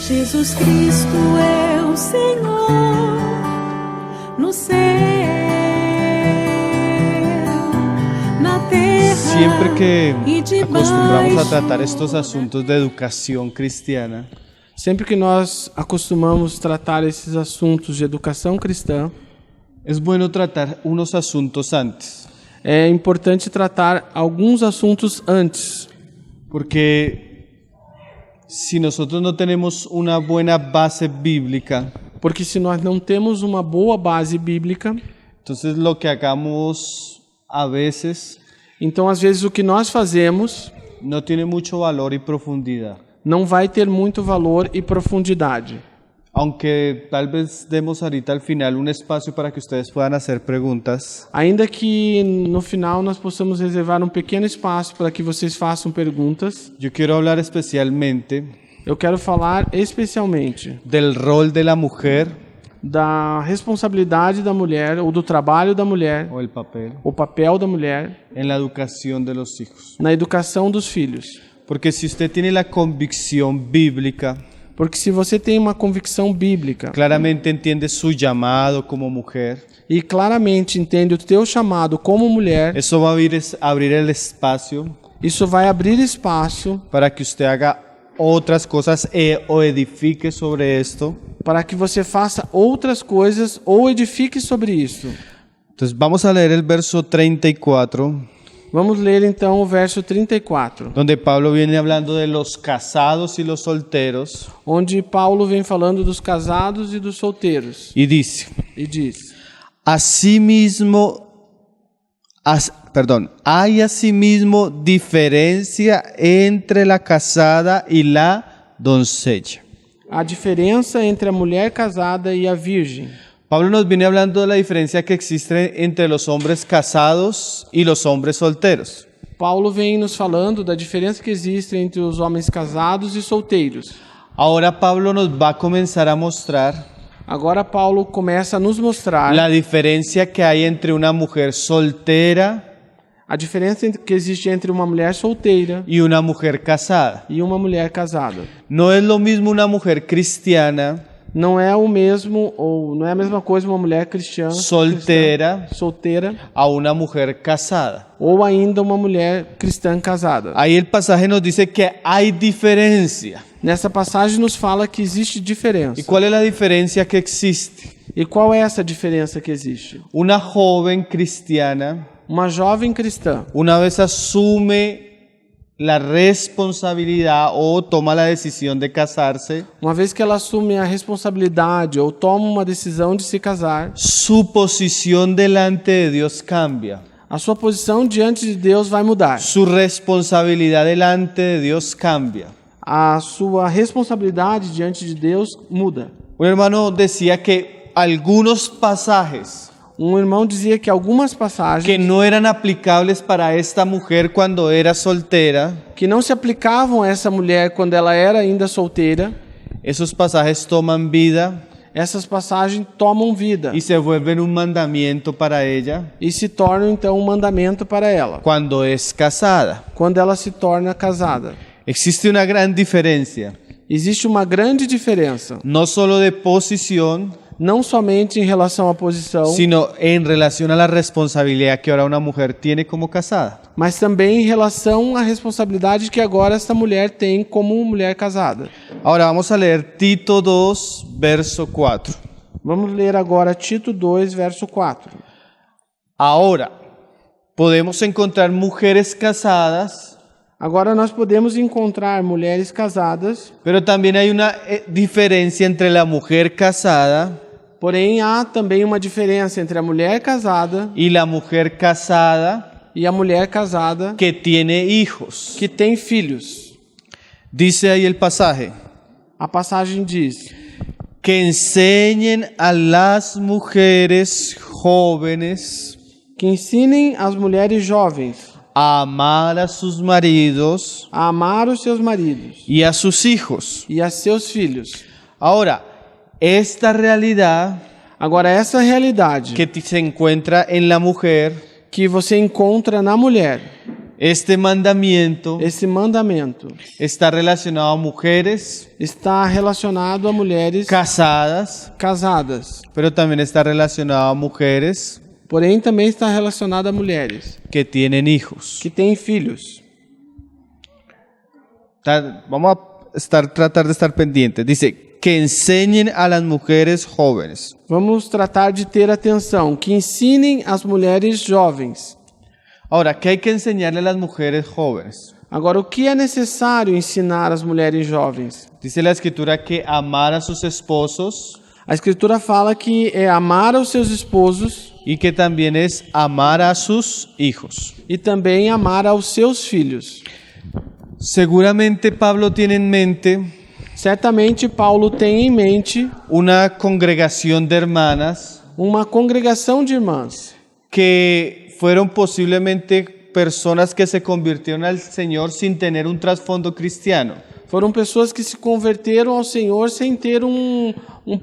Jesus Cristo é o Senhor no céu, na terra. Siempre que e debaixo. acostumbramos a tratar estos asuntos de educación cristiana, Sempre que nós acostumamos tratar esses assuntos de educação cristã, es bueno tratar unos asuntos antes, é importante tratar alguns assuntos antes, porque si nosotros no tenemos una buena base bíblica, porque se nós não temos uma boa base bíblica, entonces lo que hagamos a veces então às vezes o que nós fazemos no tiene mucho valor y profundidad. não vai ter muito valor e profundidade. Aunque tal vez demos ahorita al final un espacio para que ustedes puedan hacer preguntas, Ainda que no final nós possamos reservar um pequeno espaço para que vocês façam perguntas, yo quiero hablar especialmente eu quero falar especialmente del rol de la mujer da responsabilidade da mulher ou do trabalho da mulher, o el papel o papel da mulher en la educación de los hijos. na educação dos filhos. Porque si usted tiene la convicción bíblica, Porque se você tem uma convicção bíblica claramente entiende su llamado como mujer, e claramente entende o teu chamado como mulher, eso va a abrir el espacio isso vai abrir espaço para que usted haga otras cosas o edifique sobre esto. para que você faça outras coisas ou edifique sobre isso. Entonces vamos a leer el verso 34, Vamos ler então o verso 34, donde Pablo viene hablando de los casados y los solteros, onde Paulo vem falando dos casados e dos solteiros y dice: e diz: hay asimismo diferencia entre la casada y la doncella. a diferença entre a mulher casada e a virgem. Pablo nos viene hablando de la diferencia que existe entre los hombres casados y los hombres solteros. Paulo vem nos falando da diferença que existe entre os homens casados e solteiros. Ahora Pablo nos va a comenzar a mostrar Agora Paulo começa a nos mostrar la diferencia que hay entre una mujer soltera a diferença que existe entre uma mulher solteira y una mujer casada. e uma mulher casada. No es lo mismo una mujer cristiana Não é o mesmo, ou não é a mesma coisa uma mulher cristã soltera solteira a una mujer casada. ou ainda uma mulher cristã casada. Ahí el pasaje nos dice que hay diferencia. Nessa passagem nos fala que existe diferença. ¿Y cuál es la diferencia que existe? E qual é essa diferença que existe? Una joven cristiana, Uma jovem cristã, una vez asume la responsabilidad o toma la decisión de casarse, uma vez que ela assume a responsabilidade ou toma uma decisão de se casar, su posición delante de Dios cambia. a sua posição diante de Deus vai mudar. Su responsabilidad delante de Dios cambia. A sua responsabilidade diante de Deus muda. Un hermano decía que algunos pasajes Um irmão dizia que algumas passagens que no eran aplicables para esta mujer cuando era soltera, que não se aplicavam a essa mulher quando ela era ainda solteira, esos pasajes toman vida essas passagens tomam vida y se vuelven un mandamiento para ella e se tornam então um mandamento para ela, cuando es casada. quando ela se torna casada. Existe una gran diferencia, Existe uma grande diferença, no solo de posición, não somente em relação à posição, sino en relación a la responsabilidad que ahora una mujer tiene como casada. mas também em relação à responsabilidade que agora esta mulher tem como mulher casada. Ahora vamos a leer Tito 2, verso 4. Vamos ler agora Tito 2, verso 4. Ahora, podemos encontrar mujeres casadas, Agora nós podemos encontrar mulheres casadas, pero también hay una diferencia entre la mujer casada porém há também uma diferença entre a mulher casada y la mujer casada e a mulher casada que tiene hijos. que tem filhos. Dice ahí el pasaje: A passagem diz: que enseñen a las mujeres jóvenes que ensinem as mulheres jovens a amar a sus maridos a amar os seus maridos y a sus hijos. e a seus filhos. Ahora, esta realidad Agora, essa realidade que se encuentra en la mujer que você encontra na mulher Este mandamiento Esse mandamento está relacionado a mujeres está relacionado a mulheres casadas, casadas, pero también está relacionado a mujeres porém também está relacionado a mulheres que tienen hijos. que têm filhos. Vamos a tratar de estar pendientes. Dice, que enseñen a las mujeres jóvenes. Vamos tratar de ter atenção, que ensinem as mulheres jovens. Ahora, ¿qué hay que enseñarle a las mujeres jóvenes? Agora, o que é necessário ensinar às mulheres jovens? Dice la escritura que amar a sus esposos A Escritura fala que é amar aos seus esposos y que también es amar a sus hijos. e também amar aos seus filhos. Seguramente Pablo tiene en mente Certamente Paulo tem em mente una congregación de hermanas uma congregação de irmãs que fueron posiblemente personas que se convirtieron al Señor sin tener un trasfondo cristiano. foram pessoas que se converteram ao Senhor sem ter um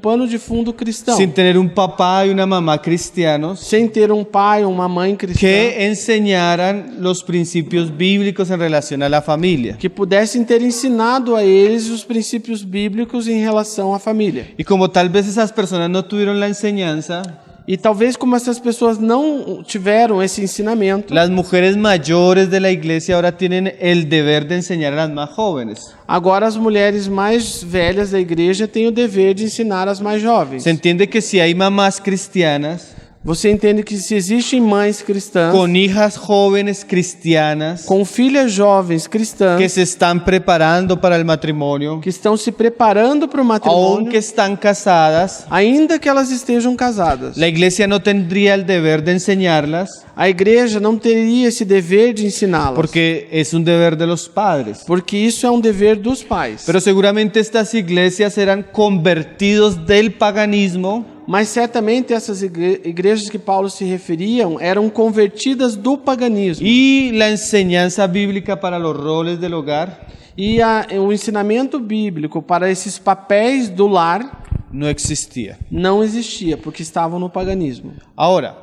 pano de fundo cristão, Sin tener un papá y una mamá cristianos sem ter um pai ou uma mãe cristã que enseñaran los principios bíblicos en relación a la familia. que pudessem ter ensinado a eles os princípios bíblicos em relação à família. Y como tal vez esas personas no tuvieron la enseñanza, E talvez como essas pessoas não tiveram esse ensinamento, las mujeres mayores de la iglesia ahora tienen el deber de enseñar a las más jóvenes. agora as mulheres mais velhas da igreja têm o dever de ensinar as mais jovens. Se entiende que si hay mamás cristianas Você entende que se existem mães cristãs con hijas jóvenes cristianas com filhas jovens cristãs que se están preparando para el matrimonio, que estão se preparando para o matrimônio, aunque están casadas, ainda que elas estejam casadas, la iglesia no tendría el deber de enseñarlas a igreja não teria esse dever de ensiná-las, porque es un deber de los padres. porque isso é um dever dos pais. Pero seguramente estas iglesias eran convertidos del paganismo Mas certamente essas igrejas que Paulo se referiam eram convertidas do paganismo. y la enseñanza bíblica para los roles del hogar E o ensinamento bíblico para esses papéis do lar no existía. não existia, porque estavam no paganismo. Ahora,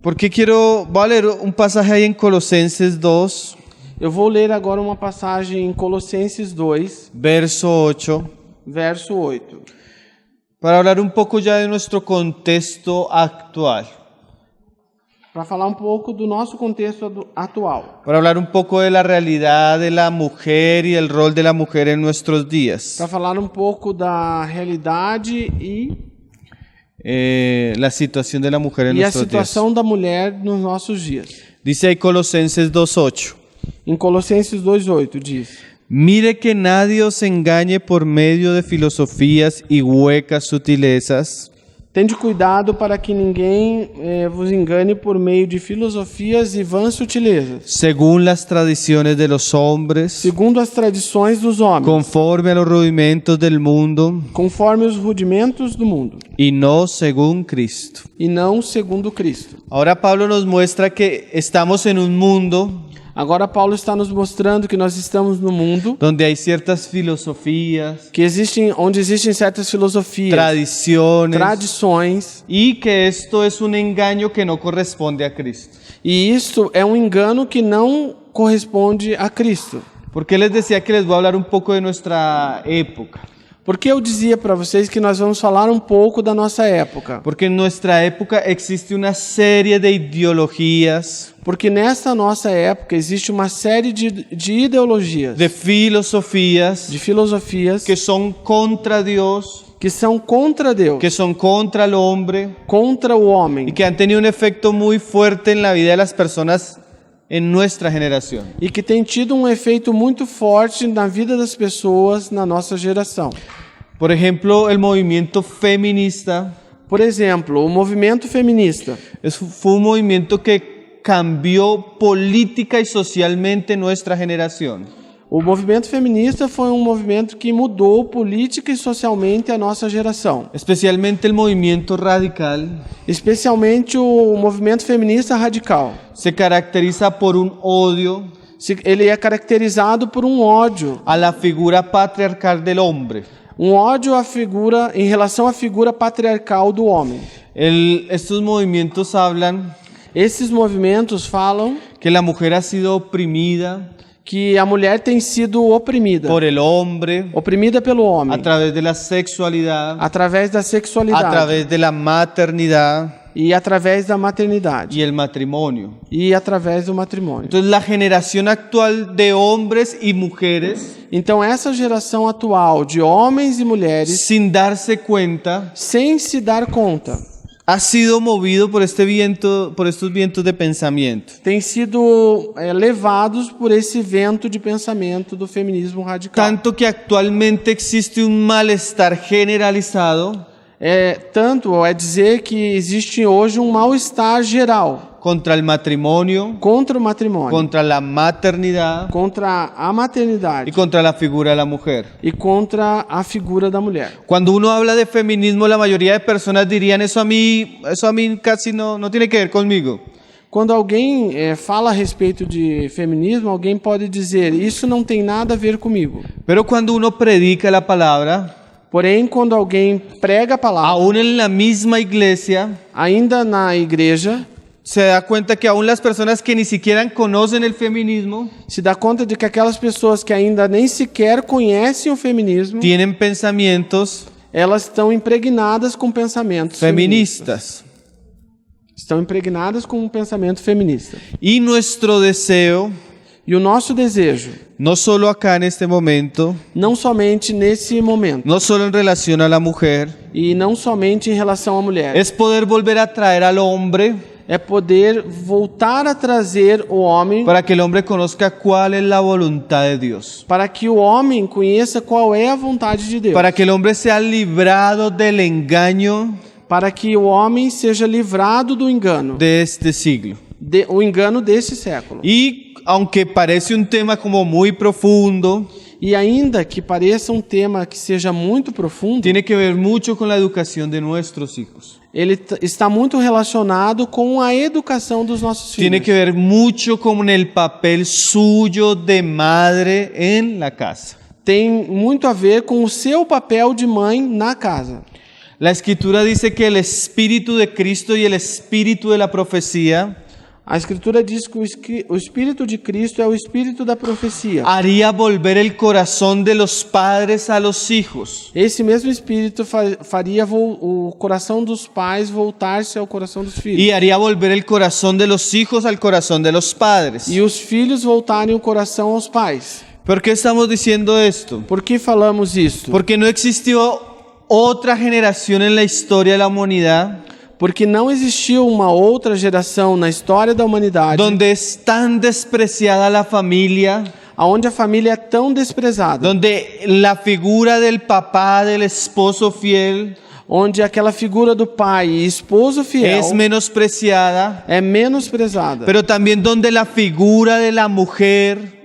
voy a leer un pasaje ahí en Colosenses 2, Eu vou ler agora uma passagem em Colossenses 2, verso 8, verso 8. para hablar un poco ya de nuestro contexto actual, Para falar um pouco do nosso contexto atual. para hablar un poco de la realidad de la mujer y el rol de la mujer en nuestros días, Para falar um pouco da realidade la situación de la mujer en e a nuestros días. situação da mulher nos nossos dias. Dice ahí Colosenses 2:8. Em Colossenses 2:8 diz: Mire que nadie os engañe por medio de filosofías y huecas sutilezas, Tende cuidado para que ninguém vos engane por meio de filosofias e vãs sutilezas, según las tradiciones de los hombres, segundo as tradições dos homens, conforme a los rudimentos del mundo, conforme os rudimentos do mundo, y no según Cristo. e não segundo Cristo. Ahora Pablo nos muestra que estamos en un mundo Agora Paulo está nos mostrando que nós estamos no mundo donde hay ciertas filosofías, onde existem certas filosofias, tradiciones, tradições, y que esto es un engaño que no corresponde a Cristo. e isso é um engano que não corresponde a Cristo. Porque les decía que les voy a hablar un poco de nuestra época. Porque eu dizia para vocês que nós vamos falar um pouco da nossa época. Porque en nuestra época existe una serie de ideologías, Porque nessa nossa época existe uma série de ideologias, de filosofías de filosofias que son contra Dios, que são contra Deus, que son contra el hombre contra o homem, y que han tenido un efecto muy fuerte en la vida de las personas en nuestra generación. e que tem tido um efeito muito forte na vida das pessoas na nossa geração. Por ejemplo, el movimiento feminista Por exemplo, o movimento feminista fue un movimiento que cambió política y socialmente nuestra generación. O movimento feminista foi um movimento que mudou política e socialmente a nossa geração. Especialmente el movimiento radical Especialmente o movimento feminista radical. se caracteriza por un odio Ele é caracterizado por um ódio. a la figura patriarcal del hombre. Um ódio à figura, em relação à figura patriarcal do homem. Estos movimientos hablan Esses movimentos falam que la mujer ha sido oprimida que a mulher tem sido oprimida. por el hombre Oprimida pelo homem. a través de la sexualidad, Através da a sexualidade. través de la maternidad E através da maternidade. y el matrimonio. E através do matrimônio. Entonces la generación actual de hombres y mujeres, Então essa geração atual de homens e mulheres, sin darse cuenta, sem se dar conta, ha sido movido por este viento, por estos vientos de pensamiento. têm sido levados por esse vento de pensamento do feminismo radical. Tanto que actualmente existe un malestar generalizado Tanto é dizer que existe hoje um mal-estar geral contra el matrimonio, contra o matrimônio, contra la maternidad contra a maternidade y contra la figura de la mujer. e contra a figura da mulher. Cuando uno habla de feminismo, la mayoría de personas dirían eso a mí casi no tiene que ver conmigo. Quando alguém fala a respeito de feminismo, alguém pode dizer, isso não tem nada a ver comigo. Pero cuando uno predica la palabra, Porém, quando alguém prega a palavra, aún en la misma iglesia, ainda na igreja, se da cuenta que aún las personas que ni siquiera conocen el feminismo se dá conta de que aquelas pessoas que ainda nem sequer conhecem o feminismo, tienen pensamientos elas estão impregnadas com pensamentos feministas. feministas. Estão impregnadas com um pensamento feminista. Y nuestro deseo, E o nosso desejo, no solo acá en este momento, não somente nesse momento, no solo en relación a la mujer, e não somente em relação à mulher, es poder volver a traer al hombre é poder voltar a trazer o homem para que el hombre conozca cuál es la voluntad de Dios. para que o homem conheça qual é a vontade de Deus. Para que el hombre sea librado del engaño Para que o homem seja livrado do engano, de este siglo. o engano desse século. Y aunque parece un tema como muy profundo, E ainda que pareça um tema que seja muito profundo, tiene que ver mucho con la educación de nuestros hijos. ele está muito relacionado com a educação dos nossos filhos. Tiene que ver mucho con el papel suyo de madre en la casa. Tem muito a ver com o seu papel de mãe na casa. La Escritura dice que el Espíritu de Cristo y el Espíritu de la profecía A Escritura diz que o Espírito de Cristo é o Espírito da profecia. haría volver el corazón de los padres a los hijos. Esse mesmo Espírito faria o coração dos pais voltar-se ao coração dos filhos. Y haría volver el corazón de los hijos al corazón de los padres. E os filhos voltarem o coração aos pais. ¿Por qué estamos diciendo esto? Por que falamos isso? Porque no existió otra generación en la historia de la humanidad Porque não existiu uma outra geração na história da humanidade donde es tan despreciada la familia, onde a família é tão desprezada, donde la figura del papá, del esposo fiel, onde aquela figura do pai e esposo fiel es menospreciada, é menosprezada, pero también donde la figura de la mujer,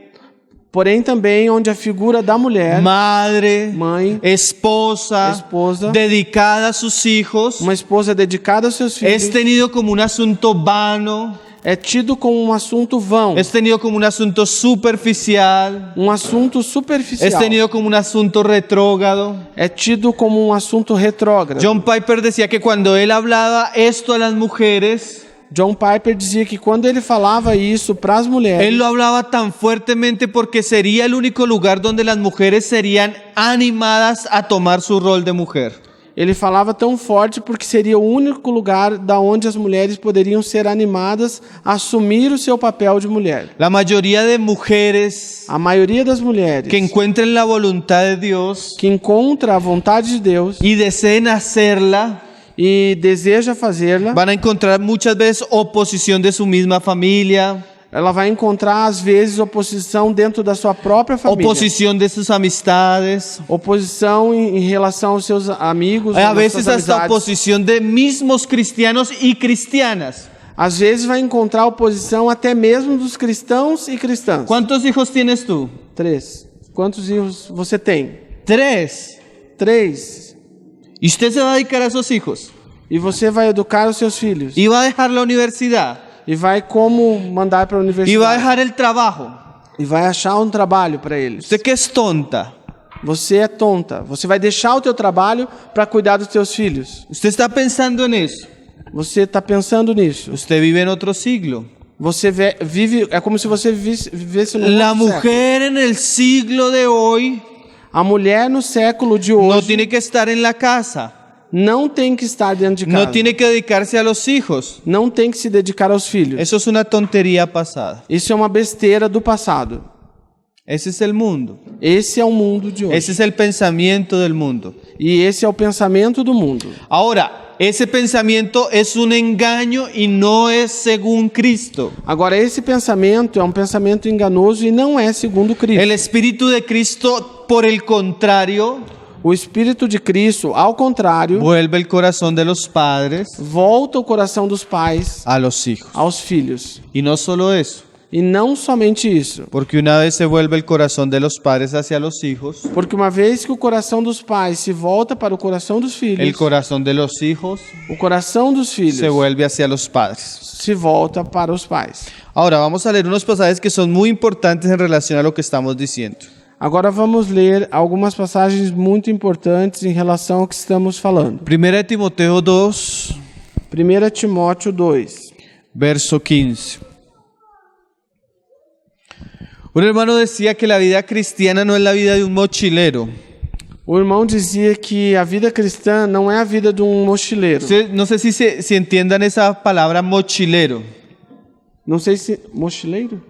porém também onde a figura da mulher, madre, mãe, esposa, dedicada a sus hijos, uma esposa dedicada aos seus filhos, es tenido como un asunto vano, é tido como um assunto vão, es tenido como un asunto superficial, um assunto superficial, es tenido como un asunto retrógrado. é tido como um assunto retrógrado. John Piper decía que cuando él hablaba esto a las mujeres, John Piper dizia que quando ele falava isso para as mulheres, él lo hablaba tan fuertemente porque sería el único lugar donde las mujeres serían animadas a tomar su rol de mujer. ele falava tão forte porque seria o único lugar da onde as mulheres poderiam ser animadas a assumir o seu papel de mulher. La mayoría de mujeres A maioria das mulheres que encuentren la voluntad de Dios que encontra a vontade de Deus y deseen hacerla, e deseja fazê-la, van a encontrar muchas veces oposición de su misma familia, ela vai encontrar às vezes oposição dentro da sua própria família, oposición de sus amistades, oposição em relação aos seus amigos, a às veces suas hasta amizades. oposición de mismos cristianos y cristianas. Às vezes vai encontrar oposição até mesmo dos cristãos e cristãs. ¿Cuántos hijos tienes tú? 3. Quantos filhos você tem? 3. 3. ¿Y usted se va a dedicar a esos hijos? E você vai educar os seus filhos. ¿Y va a dejar la universidad? E vai como mandar para a ¿Y va a universidade. dejar el trabajo? E vai achar um trabalho para eles. ¿Usted que es tonta? Você é tonta. Você vai deixar o teu trabalho para cuidar dos teus filhos. ¿Usted está pensando en eso? Você está pensando nisso. Usted vive en otro siglo. Você vive, é como se você vivesse no La outro século. mujer en el siglo de hoy A mulher no século de no hoje tiene que estar en la casa, não tem que estar dentro de casa. no tiene que dedicarse a los hijos. Não tem que se dedicar aos filhos. Eso es una tontería pasada. Isso é uma besteira do passado. Ese es el mundo. Esse é o mundo de hoje. Ese es el pensamiento del mundo. E esse é o pensamento do mundo. Ahora, ese pensamiento es un engaño y no es según Cristo. Agora, esse pensamento é um pensamento enganoso e não é segundo Cristo. El Espíritu de Cristo, por el contrario, O Espírito de Cristo, ao contrário, vuelve el corazón de los padres volta o coração dos pais a los hijos. aos filhos. Y no solo eso, E não somente isso. porque una vez se vuelve el corazón de los padres hacia los hijos, Porque uma vez que o coração dos pais se volta para o coração dos filhos, el corazón de los hijos o coração dos filhos se vuelve hacia los padres. se volta para os pais. Ahora vamos a leer unos pasajes que son muy importantes en relación a lo que estamos diciendo. Agora vamos ler algumas passagens muito importantes em relação ao que estamos falando. 1 Timoteo 2, 1 Timóteo 2. verso 15. Un hermano decía que la vida cristiana no es la vida de un mochilero. O irmão dizia que a vida cristã não é a vida de um mochileiro. No sé si entiendan esa palabra mochilero. Não sei se... Mochileiro?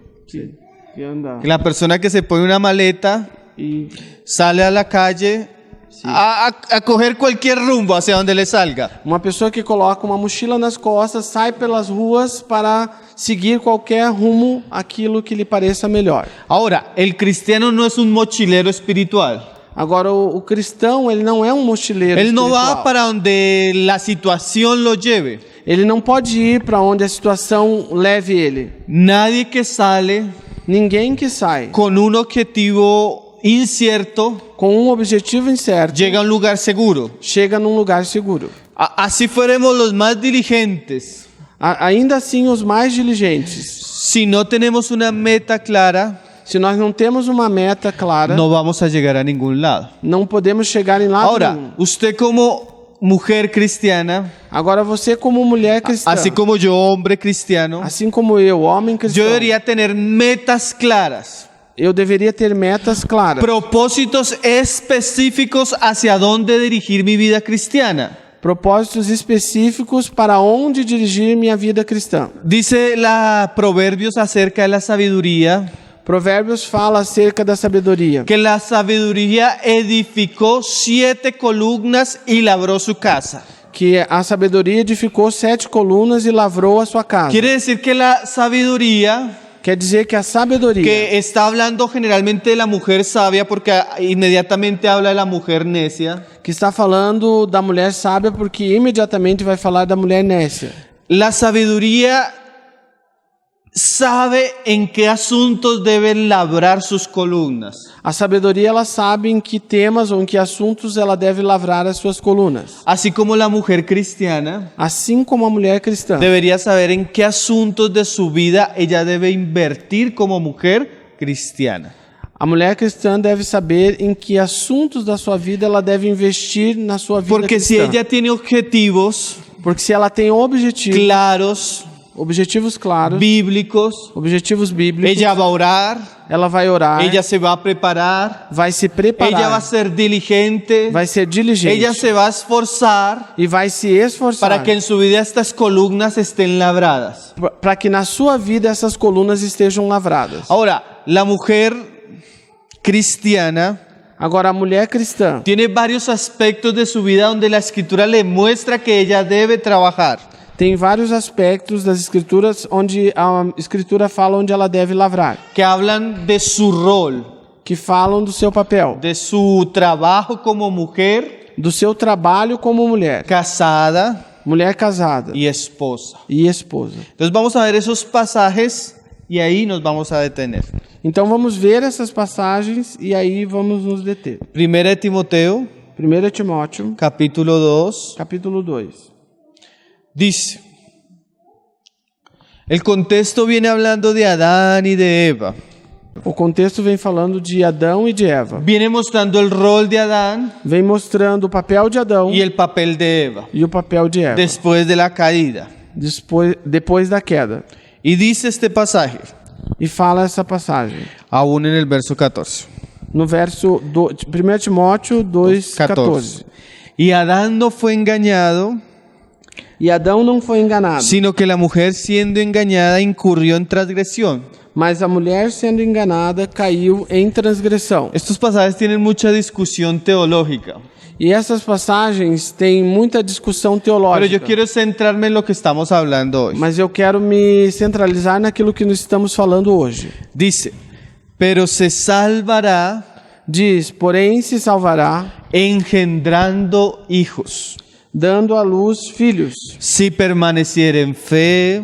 Que anda... La persona que se pone una maleta, E... sale a la calle a coger cualquier rumbo hacia donde le salga. Uma pessoa que coloca uma mochila nas costas, sai pelas ruas para seguir qualquer rumo, aquilo que lhe pareça melhor. Ahora, el cristiano no es un mochilero espiritual. Agora, o cristão, ele não é um mochileiro Él no espiritual. va para donde la situación lo lleve. Ele não pode ir para onde a situação leve ele. Nadie que sale Ninguém que sai con un objetivo incierto com um objetivo incerto llega a un lugar seguro. chega num lugar seguro. Así fuéramos los más diligentes. Ainda assim, os mais diligentes, Si no tenemos una meta clara, se nós não temos uma meta clara, no vamos a llegar a ningún lado. não podemos chegar em lado Ahora, nenhum. usted como mujer cristiana, Agora, você como mulher cristã, así como yo hombre cristiano, assim como eu, homem cristão, yo debería tener metas claras, eu deveria ter metas claras, propósitos específicos hacia dónde dirigir mi vida cristiana. propósitos específicos para onde dirigir minha vida cristã. Dice la Proverbios acerca de la sabiduría, Provérbios fala acerca da sabedoria, que la sabiduría edificó 7 columnas y labró su casa. que a sabedoria edificou 7 colunas e lavrou a sua casa. Quiere decir que la sabiduría, Quer dizer que a sabedoria, que está hablando generalmente de la mujer sabia, porque inmediatamente habla de la mujer necia, que está falando da mulher sábia, porque imediatamente vai falar da mulher nécia. la sabiduría sabe en qué asuntos deben labrar sus columnas. A sabedoria, ela sabe em que temas ou em que assuntos ela deve lavrar as suas colunas. Así como la mujer cristiana Assim como a mulher cristã debería saber en qué asuntos de su vida ella debe invertir como mujer cristiana. A mulher cristã deve saber em que assuntos da sua vida ela deve investir na sua vida Porque si cristã. ella tiene objetivos Porque se ela tem claros, objetivos claros, bíblicos, objetivos bíblicos, ella va a orar, ela vai orar, ella se va a preparar, vai se preparar, ella va a ser diligente, vai ser diligente ella se va a esforzar e vai se esforçar para que en su vida estas columnas estén labradas. para que na sua vida essas colunas estejam lavradas. Ahora, la mujer cristiana Agora, a mulher cristã tiene varios aspectos de su vida donde la escritura le muestra que ella debe trabajar. tem vários aspectos das escrituras onde a escritura fala onde ela deve lavrar, Que hablan de su rol, que falam do seu papel, de su trabajo como mujer, do seu trabalho como mulher, casada mulher casada y esposa. e esposa. Entonces vamos a ver esos pasajes y ahí nos vamos a detener. Então vamos ver essas passagens e aí vamos nos deter. 1 Timoteo, 1 Timóteo, capítulo 2, capítulo 2. dice, el contexto viene hablando de Adán y de Eva. O contexto vem falando de Adão e de Eva. Viene mostrando el rol de Adán Vem mostrando o papel de Adão y el papel de Eva e o papel de Eva después de la caída. depois da queda. Y dice este pasaje, E fala essa passagem. aún en el verso 14. No verso 1 Timóteo 2,14. Y Adán no fue engañado, E Adão não foi enganado, sino que la mujer siendo engañada incurrió en transgresión. mas a mulher sendo enganada caiu em transgressão. Estos pasajes tienen mucha discusión teológica, E essas passagens têm muita discussão pero teológica. yo quiero centrarme en lo que estamos hablando hoy. Mas eu quero me centralizar naquilo que nós estamos falando hoje. Dice, pero se salvará Diz, porém se salvará, engendrando hijos, dando à luz filhos, si permaneciere en fe,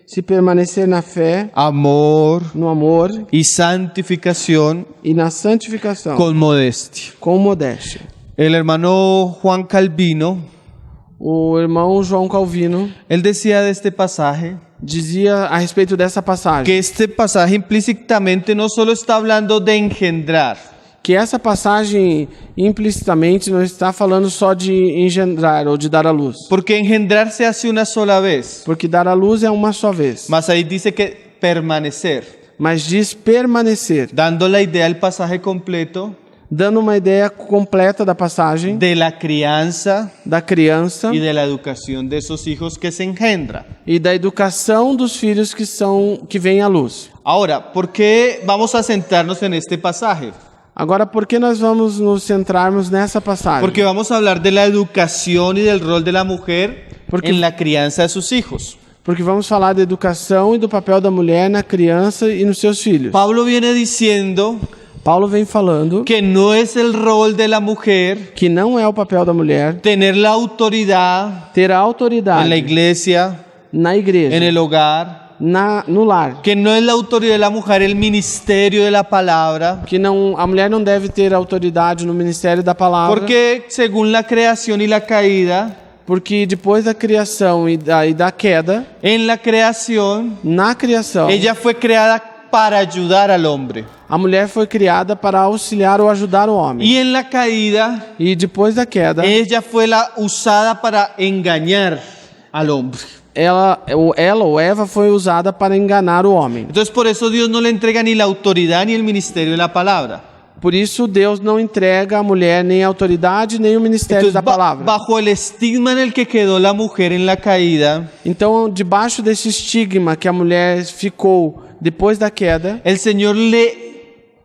se permanecer na fé, amor no amor y santificación e na santificação, con modestia. com modéstia. El hermano Juan Calvino, O irmão João Calvino él decía de este pasaje dizia a respeito dessa passagem que este pasaje implícitamente no solo está hablando de engendrar, que essa passagem implicitamente não está falando só de engendrar ou de dar à luz, porque engendrar se hace una sola vez, porque dar à luz é uma só vez, mas ahí dice que permanecer, mas diz permanecer, dando la idea del pasaje completo dando uma ideia completa da passagem, de la crianza da criança y de la educación de esos hijos que se engendra. e da educação dos filhos que vêm à luz. Ahora, ¿por qué vamos a centrarnos en este pasaje? Agora, por que nós vamos nos centrarmos nessa passagem? Porque vamos a hablar de la educación y del rol de la mujer en la crianza de sus hijos. Porque vamos falar da educação e do papel da mulher na criança e nos seus filhos. Pablo viene diciendo Paulo vem falando que no es el rol de la mujer que não é o papel da mulher tener la autoridad ter a en la autoridade iglesia, na igreja, en el hogar, no lar. que no es la autoridad de la mujer el ministerio de la palabra, Que não, a mulher não deve ter autoridade no ministério da palavra. porque según la creación y la caída, Porque depois da criação e da queda, en la creación, na criação, ella fue creada para ayudar al hombre. a mulher foi criada para auxiliar ou ajudar o homem. Y en la caída, E depois da queda, ella fue la usada para engañar al hombre. ela ou Eva foi usada para enganar o homem. Entonces por eso Dios no le entrega ni la autoridad ni el ministerio de la palabra. Por isso Deus não entrega à mulher nem a autoridade nem o ministério Entonces, da palavra. bajo el estigma en el que quedó la mujer en la caída, Então, debaixo desse estigma que a mulher ficou depois da queda, el Señor le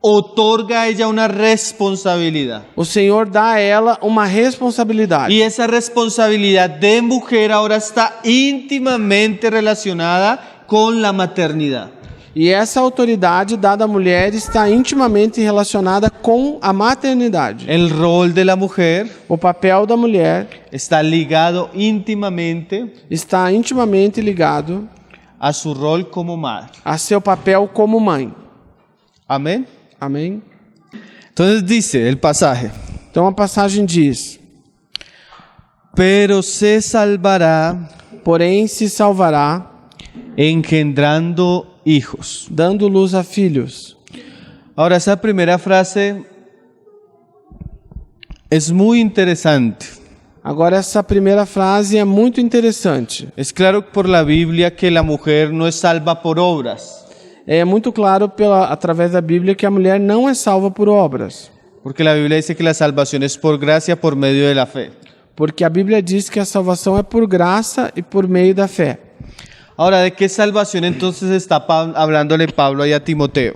otorga a ella una responsabilidad. o Senhor dá a ela uma responsabilidade. Y esa responsabilidad de mujer ahora está íntimamente relacionada con la maternidad. E essa autoridade dada à mulher está intimamente relacionada com a maternidade. El rol de la mujer O papel da mulher está ligado íntimamente está intimamente ligado a su rol como madre. a seu papel como mãe. Amén. Amém? Entonces dice el pasaje, Então a passagem diz: pero se salvará porém se salvará, engendrando hijos. dando luz a filhos. Ahora, esa primera frase es muy interesante. Agora, essa primeira frase é muito interessante. Es claro por la Biblia que la mujer no es salva por obras, É muito claro através da Bíblia que a mulher não é salva por obras. porque la Biblia dice que la salvación es por gracia por medio de la fe. Porque a Bíblia diz que a salvação é por graça e por meio da fé. Ahora, ¿de qué salvación entonces está hablándole Pablo ahí a Timoteo?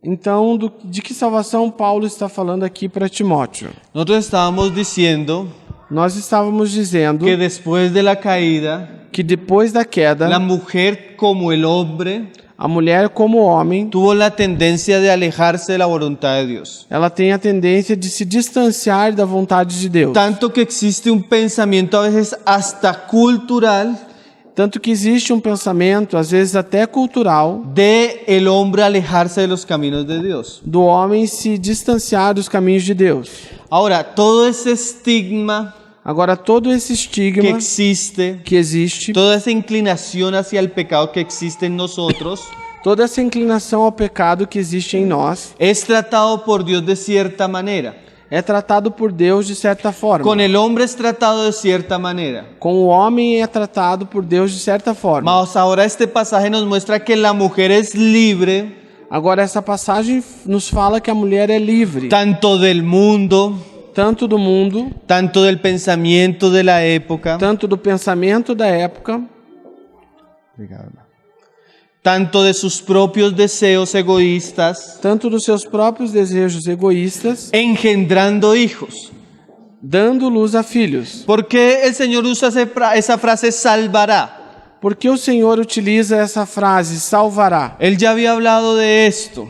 Então, de que salvação Paulo está falando aqui para Timóteo? Nosotros estábamos diciendo Nós estávamos dizendo que después de la caída, que depois da queda, la mujer como el hombre a mulher como homem, tuvo la tendencia de alejarse de la voluntad de Dios. ela tem a tendência de se distanciar da vontade de Deus. Tanto que existe un pensamiento a veces hasta cultural Tanto que existe um pensamento, às vezes até cultural, de el hombre alejarse de los caminos de Dios. do homem se distanciar dos caminhos de Deus. Ahora, todo ese estigma Agora, todo esse que estigma existe, que existe, toda esa inclinación hacia el pecado que existe en nosotros, toda essa inclinação ao pecado que existe em nós, es tratado por Dios de cierta manera. é tratado por Deus de certa forma. Con el hombre es tratado de cierta manera. Com o homem é tratado por Deus de certa forma. Mas ahora este pasaje nos muestra que la mujer es libre Agora essa passagem nos fala que a mulher é livre, tanto del mundo, tanto do mundo, tanto del pensamiento de la época, tanto do pensamento da época, tanto de sus propios deseos egoístas, tanto dos seus próprios desejos egoístas, engendrando hijos. dando luz a filhos. ¿Por qué el Señor usa esa frase salvará? Por que o Senhor utiliza essa frase, salvará? Él ya había hablado de esto.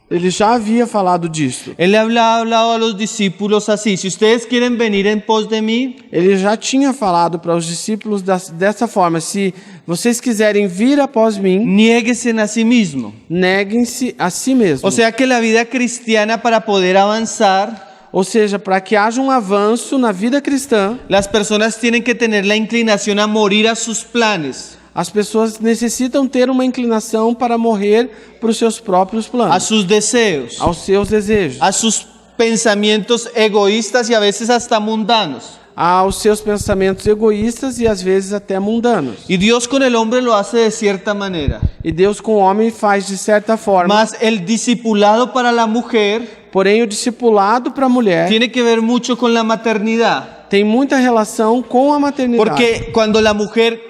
Ele já havia falado disso. Él le había hablado a los discípulos así: si ustedes quieren venir en pos de mí, Ele já tinha falado para os discípulos dessa forma: se vocês quiserem vir após mim, niéguese a sí mismo. neguem-se a si mesmos. O sea que la vida cristiana, para poder avanzar, Ou seja, para que haja um avanço na vida cristã, las personas tienen que tener la inclinación a morir a sus planes, as pessoas necessitam ter uma inclinação para morrer para os seus próprios a planos, sus deseos, aos seus desejos, a sus pensamientos egoístas y a veces hasta mundanos. aos seus pensamentos egoístas e às vezes até mundanos. Y Dios con el hombre lo hace de cierta manera. E Deus com o homem faz de certa forma. Mas el discipulado para la mujer Porém, o discipulado para a mulher tiene que ver mucho con la maternidad. tem muita relação com a maternidade. Porque cuando la mujer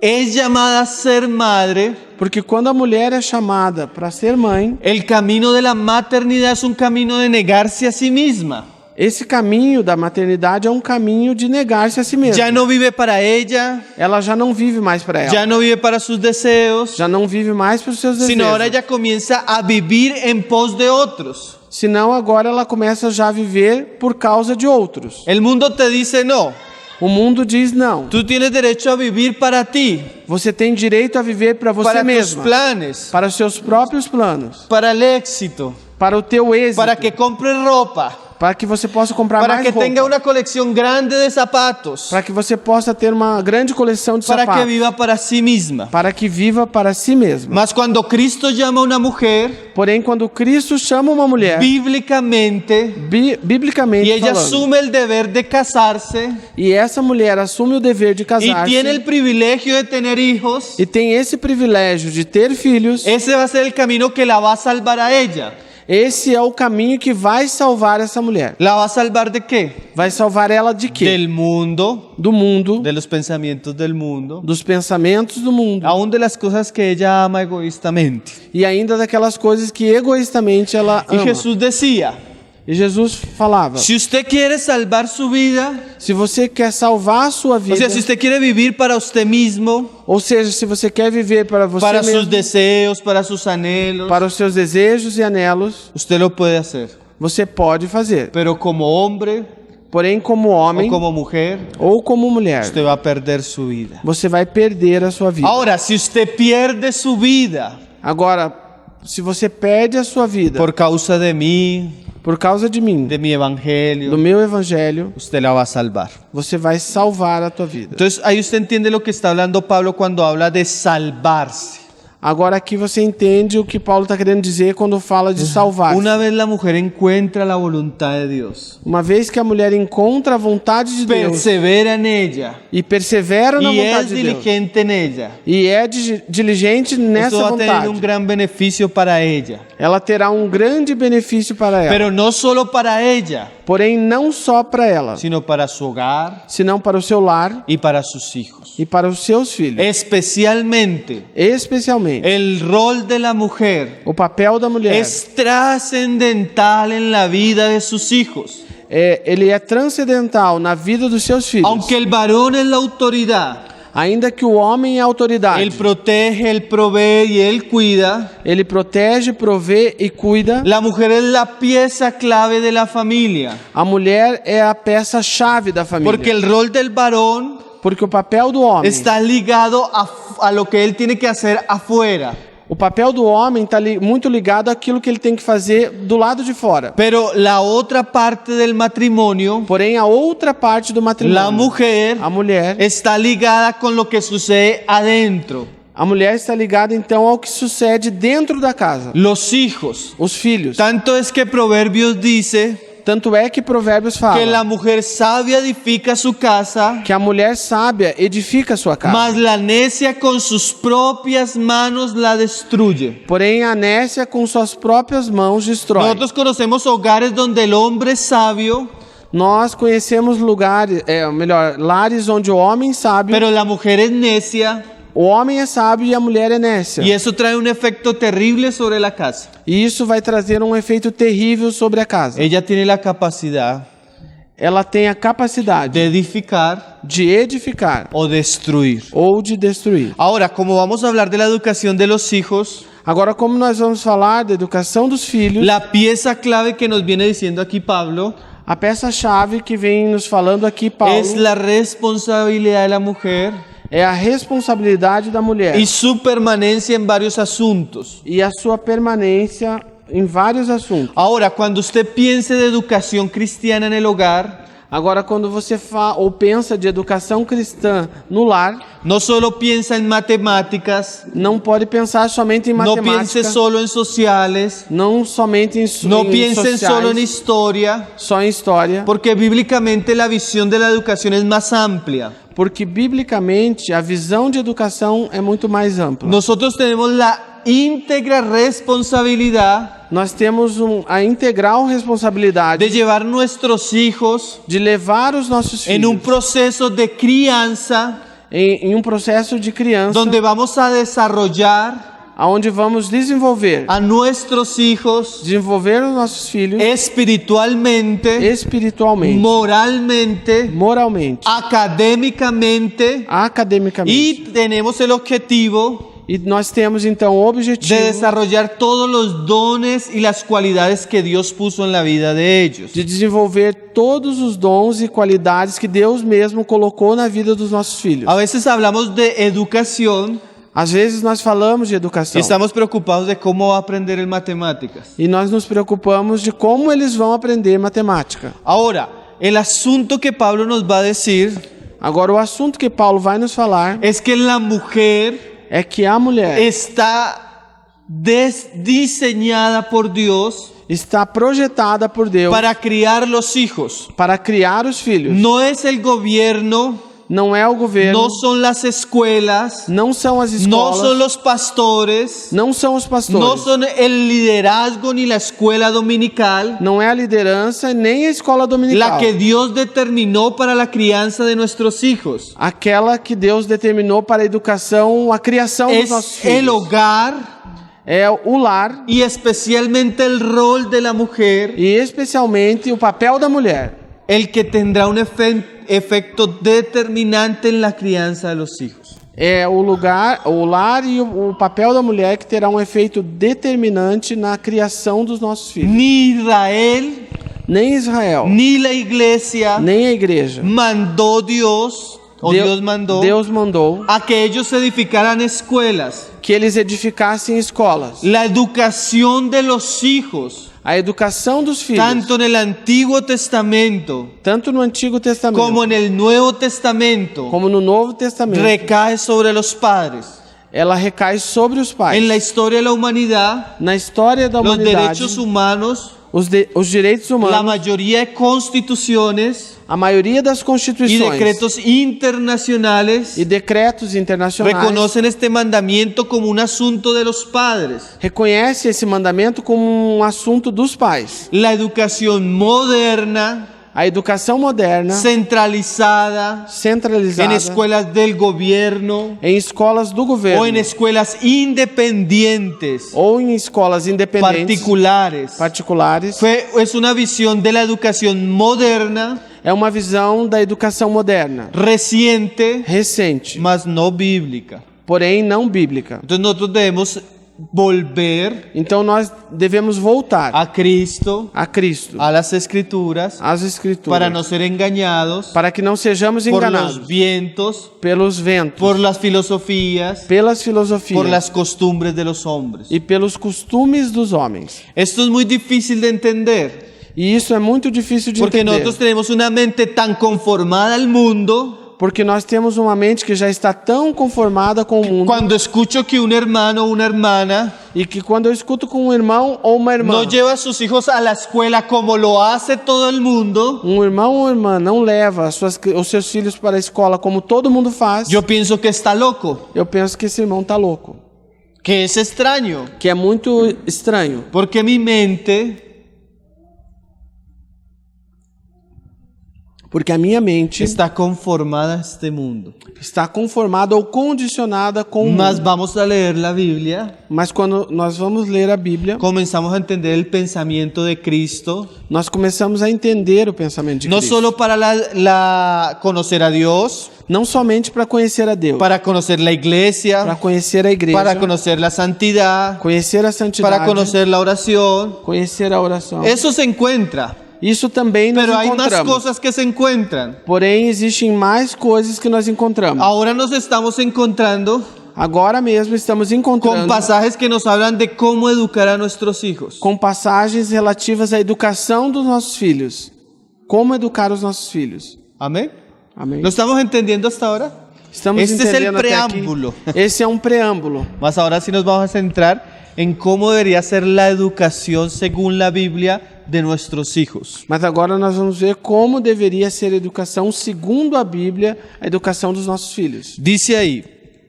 es llamada a ser madre, Porque quando a mulher é chamada para ser mãe, el camino de la maternidad es un camino de negarse a sí misma. esse caminho da maternidade é um caminho de negar-se a si mesma. Ya no vive para ella, Ela já não vive mais para ela. ya no vive para sus deseos, Já não vive mais para os seus desejos. sino ahora ella comienza a vivir en pos de otros. Senão agora ela começa já a viver por causa de outros. El mundo te dice no, O mundo diz não. tú tienes derecho a vivir para ti, Você tem direito a viver para você para tus mesma, planes, para os seus próprios planos, para el éxito, para o teu êxito, para que compres ropa, para que você possa comprar para mais que roupa, tenga una colección grande de zapatos, para que você possa ter uma grande coleção de para que sapatos, viva para sí misma. para que viva para si mesma. Mas cuando Cristo llama a una mujer, Porém, quando Cristo chama uma mulher, bíblicamente, biblicamente y ella falando, asume el deber de casarse, e essa mulher assume o dever de y casar-se tiene el privilegio de tener hijos, e tem esse privilégio de ter filhos, ese va a ser el camino que la va a salvar a ella. esse é o caminho que vai salvar essa mulher. ¿La va a salvar de qué? Vai salvar ela de quê? Del mundo, Do mundo, de los pensamientos del mundo, dos pensamentos do mundo aún de las cosas que ella ama egoístamente. e ainda daquelas coisas que egoístamente ela Y ama. Jesús decía: E Jesus falava: si usted quiere salvar su vida, se você quer salvar a sua o vida, sea, si usted quiere vivir para usted mismo, ou seja, se você quer viver para você para sus mesmo, deseos, para sus anhelos, para os seus desejos e anelos, usted lo puede hacer. você pode fazer. Pero como hombre Porém, como o homem como mujer, ou como mulher, usted va a perder su vida. você vai perder a sua vida. Ahora, si usted pierde su vida Agora, se você perde a sua vida por causa de mí, por causa de mim, de mi do evangelio, meu evangelho, usted la va a salvar. você vai salvar a tua vida. Entonces ahí usted entiende lo que está hablando Pablo cuando habla de salvarse. Agora aqui você entende o que Paulo está querendo dizer quando fala de salvar. Una vez la mujer encuentra la voluntad de Dios, Uma vez que a mulher encontra a vontade de Deus persevera en ella e persevera na y es vontade de Deus diligente en ella, e é diligente nessa esto va a tener vontade, un gran beneficio para ella. ela terá um grande benefício para ela. Pero no solo para ella, Porém, não só para ela, sino para su hogar senão para o seu lar y para sus hijos. e para os seus filhos. Especialmente, Especialmente, el rol de la mujer o papel da mulher es trascendental en la vida de sus hijos. ele é transcendental na vida dos seus filhos. Aunque el varón es la autoridad, Ainda que o homem é a autoridade, él protege, él provee y él cuida, ele protege, provê e cuida. la mujer es la pieza clave de la familia. A mulher é a peça-chave da família. Porque el rol del varón Porque o papel do homem, está ligado a lo que él tiene que hacer afuera. o papel do homem está muito ligado àquilo que ele tem que fazer do lado de fora. Pero la otra parte del matrimonio, Porém, a outra parte do matrimônio, la mujer, a mulher, está ligada con lo que sucede adentro. a mulher está ligada então ao que sucede dentro da casa. Los hijos. Os filhos. Tanto es que Proverbios dice Tanto é que Provérbios fala que la mujer sabia edifica su casa, que a mulher sábia edifica a sua casa, mas la necia con sus propias manos la destruye. porém a nécia com suas próprias mãos destrói. Nosotros conocemos hogares donde el hombre sabio, Nós conhecemos lugares, lares onde o homem sábio, pero la mujer es necia, o homem é sábio e a mulher é nécia. y eso trae un efecto terrible sobre la casa. E isso vai trazer um efeito terrível sobre a casa. Ella tiene la capacidad Ela tem a capacidade de edificar de edificar o destruir. ou de destruir. Ahora, como vamos a hablar de la educación de los hijos, Agora, como nós vamos falar da educação dos filhos, la pieza clave que nos viene diciendo aquí Pablo a peça-chave que vem nos falando aqui, Paulo, es la responsabilidad de la mujer é a responsabilidade da mulher y su permanencia en varios asuntos. e a sua permanência em vários assuntos. Ahora, cuando usted piense de educación cristiana en el hogar, Agora, quando você pensa de educação cristã no lar, no solo piensa en matemáticas, não pode pensar somente em no matemática, piense solo en sociales, não somente em no em piensen sociais, solo en historia, só em história, porque bíblicamente la visión de la educación es más amplia. porque biblicamente a visão de educação é muito mais ampla. Nosotros tenemos la íntegra responsabilidad Nós temos a integral responsabilidade de llevar nuestros hijos de levar os nossos en un filhos proceso de crianza em um processo de criança, donde vamos a desarrollar onde vamos desenvolver a nuestros hijos os nossos filhos espiritualmente, espiritualmente, moralmente, moralmente, académicamente, academicamente. y tenemos el objetivo E nós temos então o de objetivo desarrollar todos los dones y las cualidades que Dios puso en la vida de ellos. de desenvolver todos os dons e qualidades que Deus mesmo colocou na vida dos nossos filhos. A veces hablamos de educación Às vezes nós falamos de y educação estamos preocupados de cómo va a aprender en matemáticas. e nós nos preocupamos de como eles vão aprender matemática. Ahora, el asunto que Pablo nos va a decir Agora, o assunto que Paulo vai nos falar es que la mujer é que a mulher está diseñada por Dios está projetada por Deus para criar los hijos. para criar os filhos. No es el gobierno, Não é o governo, no son las escuelas, não são as no escolas, son los pastores, não são os no pastores, son el liderazgo ni la escuela dominical, não é a liderança nem a escola dominical. la que Dios determinó para la crianza de nuestros hijos. Aquela que Deus determinou para a educação, a criação dos Es nossos el filhos. hogar É o lar y especialmente el rol de la mujer e especialmente o papel da mulher, el que tendrá un efecto determinante en la crianza de los hijos. é o lar e o papel da mulher que terá um efeito determinante na criação dos nossos filhos. Ni Israel Nem Israel, ni la iglesia nem a igreja. mandó Dios, o Dios mandó, Deus mandou a que ellos edificaran escuelas. que eles edificassem escolas. La educación de los hijos, A educação dos filhos, tanto en el Antiguo Testamento tanto no Antigo Testamento como en el Nuevo Testamento, como no Novo Testamento, recae sobre los padres. ela recai sobre os pais. En la historia de la humanidad, Na história da los humanidade, derechos humanos, os direitos la humanos, mayoría de constituciones a maioria das y constituições decretos internacionales e decretos internacionais reconocen este mandamiento como un asunto de los padres. reconhece esse mandamento como um assunto dos pais. La educación moderna, A educação moderna, centralizada, centralizada, en escuelas del gobierno em escolas do governo o en escuelas independientes, ou em escolas independentes, particulares, particulares, es una visión de la educación moderna, é uma visão da educação moderna, reciente, recente, mas no bíblica. porém não bíblica. Entonces nosotros debemos volver Então nós devemos voltar a Cristo, a Cristo, a las Escrituras, às Escrituras, para no ser engañados para que não sejamos por enganados los vientos, pelos ventos, por las filosofías, pelas filosofias por las costumbres de los hombres. e pelos costumes dos homens. Esto es muy difícil de entender, E isso é muito difícil de porque entender, nosotros tenemos una mente tan conformada al mundo Porque nós temos uma mente que já está tão conformada com o mundo. Cuando escucho que un hermano o una hermana E que quando eu escuto com um irmão ou uma irmã, no lleva a sus hijos a la escuela como lo hace todo el mundo, um irmão ou irmã não leva os seus filhos para a escola como todo mundo faz, yo pienso que está loco, eu penso que esse irmão está louco. que es extraño, Que é muito estranho. porque mi mente Porque a minha mente está conformada a este mundo. está conformada ou condicionada com o mundo. Mas vamos a leer la Biblia, Mas quando nós vamos ler a Bíblia, comenzamos a entender el pensamiento de Cristo, nós começamos a entender o pensamento de no Cristo. solo para conocer a Dios, Não somente para conhecer a Deus, para conocer la para iglesia, conhecer a igreja, para conocer la santidad, conhecer a santidade, para conocer la oración. conhecer a oração. Eso se encuentra, Isso também nós pero hay más encontramos. cosas que se encuentran. Porém, existem mais coisas que nós encontramos. Ahora nos estamos encontrando Agora mesmo estamos con encontrando pasajes que nos hablan de cómo educar a nuestros hijos. com passagens relativas à educação dos nossos filhos. Como educar os nossos filhos. Amén. Amém? ¿Lo estamos entendiendo hasta ahora? Estamos Este es el entendendo até aqui. preámbulo. Esse é um preâmbulo. Mas ahora sí nos vamos a centrar en cómo debería ser la educación según la Biblia de nuestros hijos. Mas agora nós vamos ver como deveria ser a educação segundo a Bíblia, a educação dos nossos filhos. Dice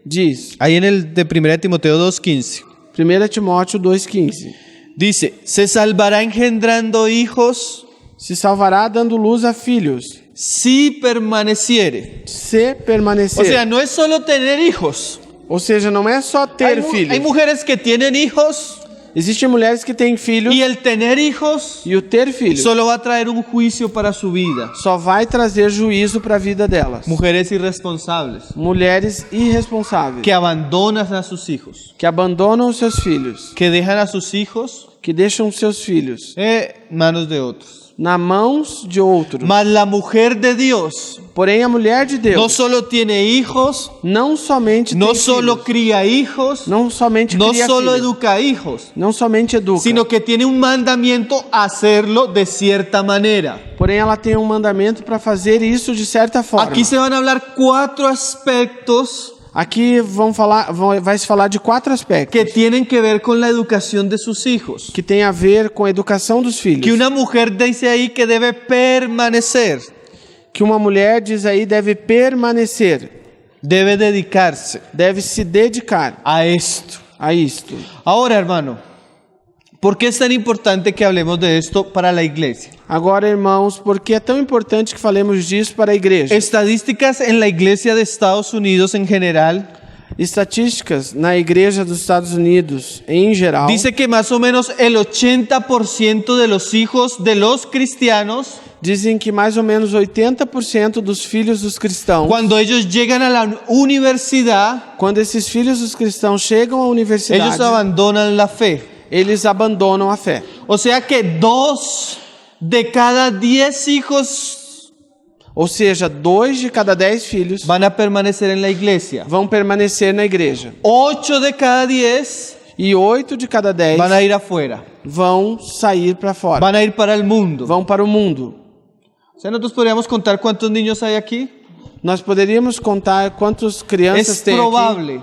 Diz, ahí en el de 1 Timoteo 2:15, 1 Timóteo 2,15. dice, se salvará engendrando hijos Se salvará dando luz a filhos, si permaneciere. se permanecer. O sea, no es solo tener hijos. Ou seja, não é só ter Hay filhos. mujeres que tienen hijos Existem mulheres que têm filhos y el tener hijos e o ter filhos solo va a traer un juicio para su vida. só vai trazer juízo para a vida delas. Mujeres irresponsables Mulheres irresponsáveis que abandonan a sus hijos, que abandonam os seus filhos, que dejan a sus hijos que deixam os seus filhos en manos de otros. nas mãos de outros. Mas la mujer de Dios Porém, a mulher de Deus no solo tiene hijos, não somente no tem solo filhos, cría hijos, não somente no cria solo filhos, educa hijos, não somente educa, sino que tiene un mandamiento a hacerlo de cierta manera. porém ela tem um mandamento para fazer isso de certa forma. Aquí se van a hablar 4 aspectos Aqui vai se falar de 4 aspectos que tienen que ver con la educación de sus hijos. que tem a ver com a educação dos filhos. Que una mujer dice ahí que debe permanecer, Que uma mulher diz aí deve permanecer, debe dedicarse deve se dedicar a esto. a isto. Ahora, hermano, ¿por qué es tan importante que hablemos de esto para la iglesia? Agora, irmãos, por que é tão importante que falemos disso para a igreja? Estadísticas en la iglesia de Estados Unidos en general Estatísticas na igreja dos Estados Unidos em geral dice que más o menos el 80% de los hijos de los cristianos, dizem que mais ou menos 80% dos filhos dos cristãos, cuando ellos llegan a la universidad, quando esses filhos dos cristãos chegam à universidade, ellos abandonan la fe. eles abandonam a fé. O sea que 2 de cada 10 hijos Ou seja, 2 de cada 10 filhos van a permanecer en la iglesia. vão permanecer na igreja 8 de cada 10 e 8 de cada 10 van a ir afuera, vão sair para fora, van a ir para el mundo. vão para o mundo. O sea, nosotros podríamos contar cuántos niños hay aquí. Nós poderíamos contar quantas crianças Es tem aqui. probable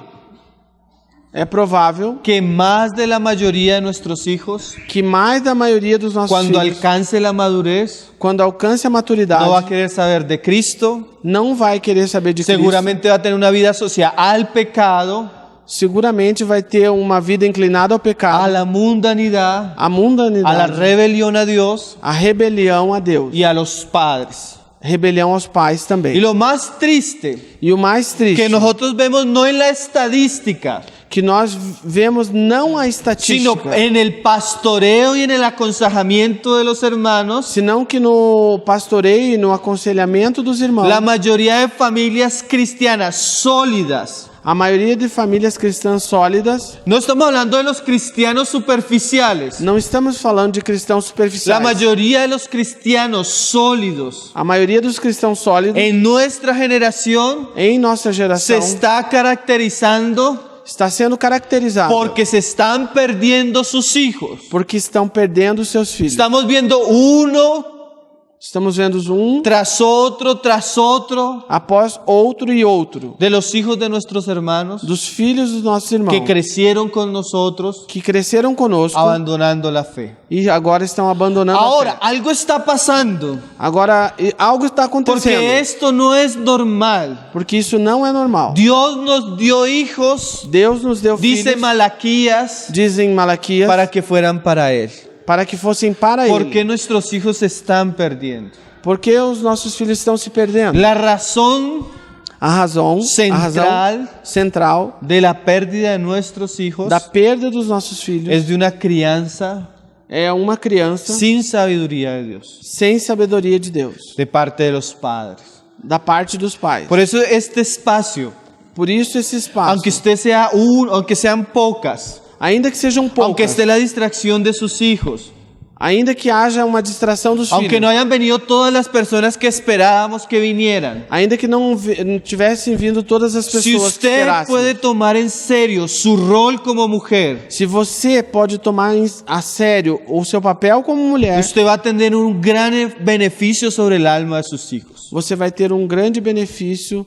É provável que más de la mayoría de nuestros hijos, que mais da maioria dos nossos cuando filhos, alcance la madurez, quando alcance a maturidade, no va a querer saber de Cristo, não vai querer saber de Cristo. seguramente va a tener una vida asociada al pecado, Seguramente vai ter uma vida inclinada ao a pecado, la mundanidad, à a la mundanidade, rebelión a Dios à rebelião a Deus, y a los padres. rebelião aos pais Y também. lo más triste E o mais triste que nosotros vemos no en la estadística, que nós vemos não a sino estatística, en el pastoreo y en el aconsejamiento de los hermanos, senão que no pastoreio e no aconselhamento dos irmãos, la mayoría de familias cristianas sólidas. a maioria de famílias cristãs sólidas, No estamos hablando de los cristianos superficiales. não estamos falando de cristãos La superficiais. mayoría de los cristianos sólidos A maioria dos cristãos sólidos en nuestra generación em nossa se geração está caracterizando está sendo caracterizado porque se están perdiendo sus hijos. porque estão perdendo seus filhos. Estamos viendo 1 Estamos vendo um tras otro após outro e outro de los hijos de nuestros hermanos dos filhos dos nossos irmãos que crecieron con nosotros que cresceram conosco abandonando la fe. e agora estão abandonando Ahora, a fé. algo está pasando Agora, algo está acontecendo. porque esto no es normal. Porque isso não é normal. Dios nos dio hijos, Deus nos deu dice filhos, Malaquías, dizem Malaquias, para que fueran para Él. para que fossem para ¿Por Ele. qué nuestros hijos se están perdiendo? Porque os nossos filhos estão se perdendo. La razón A razão Central central de la pérdida de nuestros hijos da perda dos nossos filhos es de una crianza é uma criança sin sabiduría de Dios, sem sabedoria de Deus, de parte de los padres. da parte dos pais. Por eso este espacio, Por isso esse espaço, aunque sean pocas, ainda que sejam aunque poucas, esté la distracción de sus hijos, ainda que haja uma distração dos aunque filhos, no hayan venido todas las personas que esperábamos que vinieran, ainda que não tivessem vindo todas as si pessoas que usted esperassem. puede tomar en serio su rol como mujer, Se você pode tomar a sério o seu papel como mulher, usted va a tener un gran beneficio sobre el alma de sus hijos. você vai ter um grande benefício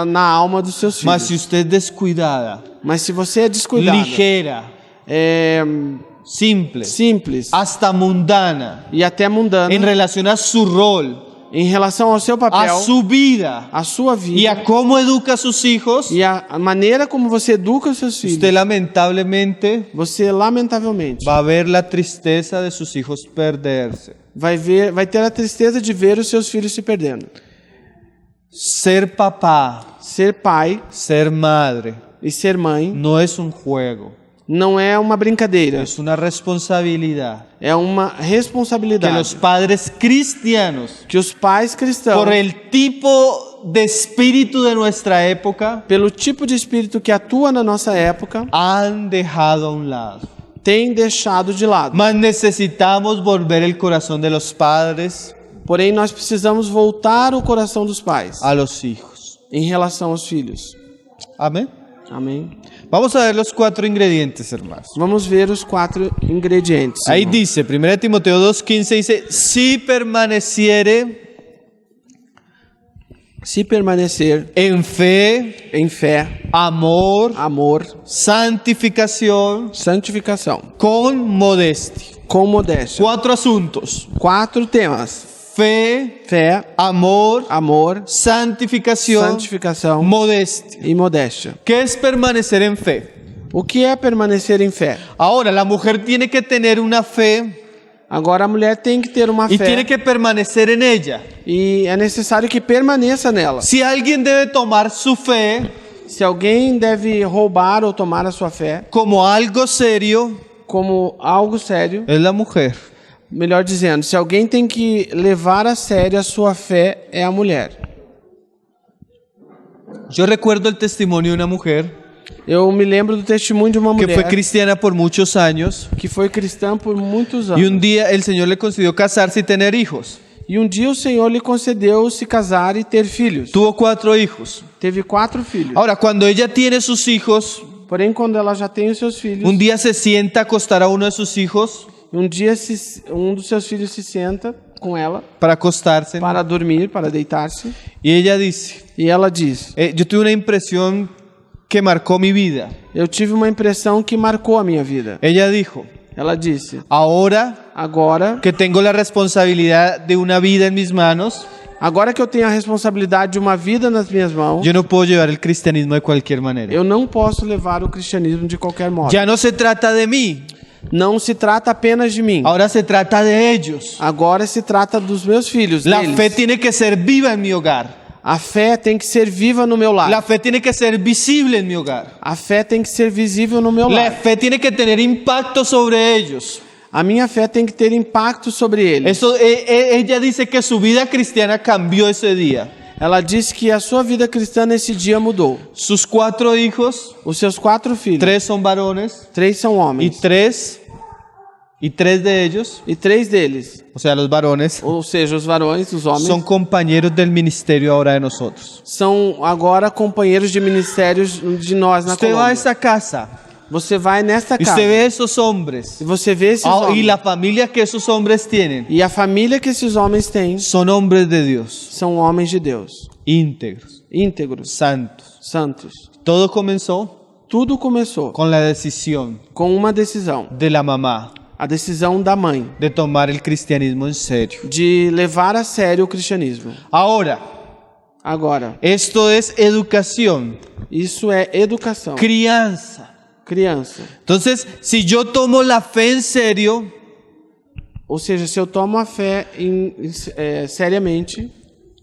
na alma dos seus filhos. Mas si usted es descuidada, Mas se você é descuidado, ligera, simple, simples hasta mundana, e até mundano en relación a su rol, em relação ao seu papel, a su vida a sua vida y a cómo educa a sus hijos, e a maneira como você educa os seus filhos, usted lamentablemente você lamentavelmente va a ver la tristeza de sus hijos perderse. vai ter a tristeza de ver os seus filhos se perdendo. Ser papá, Ser pai ser madre, e ser mãe no es un juego, não é uma brincadeira, es una responsabilidad é uma que responsabilidade los padres cristianos, que os pais cristãos, por el tipo de espíritu de nuestra época, pelo tipo de espírito que atua na nossa época, han dejado a un lado. têm deixado de lado. Mas necesitamos volver el corazón de los padres Porém, nós precisamos voltar o coração dos pais a los hijos. em relação aos filhos. Amén. Amém? Vamos a ver los 4 ingredientes, hermanos. Vamos ver os 4 ingredientes. Ahí irmão. dice, 1 Timoteo 2:15 dice, si permaneciere Se permanecer en fe, em fé, amor, amor, santificación, santificação, con modestia. com modéstia. 4 asuntos: 4 temas: fe, fé, amor, amor, santificación, santificação modestia. e modéstia. ¿Qué es permanecer en fe? O que é permanecer em fé? Ahora, la mujer tiene que tener una fe Agora a mulher tem que ter uma y fé tiene que permanecer en ella. e é necessário que permaneça nela. Si alguien debe tomar su fe Se alguém deve roubar ou tomar a sua fé como algo serio, como algo sério, es la mujer. melhor dizendo, se alguém tem que levar a sério a sua fé, é a mulher. Yo recuerdo el testimonio de una mujer Eu me lembro do testemunho de uma que fue mulher cristiana por muchos años que foi cristã por muitos y anos. un día el Señor le concedió casarse y tener hijos. E um dia o Senhor lhe concedeu se casar e ter filhos. Tuvo 4 hijos. Teve 4 filhos. Ahora, cuando ella tiene sus hijos, Porém, quando ela já tem os seus filhos, un día se sienta a acostar a uno de sus hijos um dia um dos seus filhos se senta com ela para acostarse para dormir, para deitar-se, y ella dice, e ela diz: yo tuve una impresión que marcó mi vida. eu tive uma impressão que marcou a minha vida. Ella dijo, Ela disse: ahora agora que tengo la responsabilidad de una vida en mis manos, que eu tenho a responsabilidade de uma vida nas minhas mãos, yo no puedo llevar el cristianismo de cualquier manera. eu não posso levar o cristianismo de qualquer modo. Ya no se trata de mí, Não se trata apenas de mim. ahora se trata de ellos. Agora se trata dos meus filhos, La deles. fe tiene que ser viva en mi hogar. A fé tem que ser viva no meu lar. La fe tiene que ser visible en mi hogar. A fé tem que ser visível no meu La lar. fe tiene que tener impacto sobre ellos. A minha fé tem que ter impacto sobre eles. Ella dice que su vida cristiana cambió ese día. Ela disse que a sua vida cristã nesse dia mudou. Sus 4 hijos, Os seus 4 filhos, 3 son varones 3 são y homens. 3 de ellos, E 3 deles, o sea, los varones, ou seja, os varões, os homens, son compañeros del ministerio ahora de nosotros. são agora companheiros de ministérios de nós na Usted va a Colômbia. esa casa Você vai nesta y casa usted ve esos hombres e você vê esses y homens. la familia que esos hombres tienen E a família que esses homens têm son hombres de Dios, são homens de Deus, íntegros, íntegros, santos. santos. Todo comenzó Tudo começou con la decisión com uma decisão, de la mamá a decisão da mãe de tomar el cristianismo en serio. de levar a sério o cristianismo. Ahora, Agora, esto es educación, isso é educação, crianza. criança. Entonces, si yo tomo la fe en serio, Ou seja, se eu tomo a fé seriamente,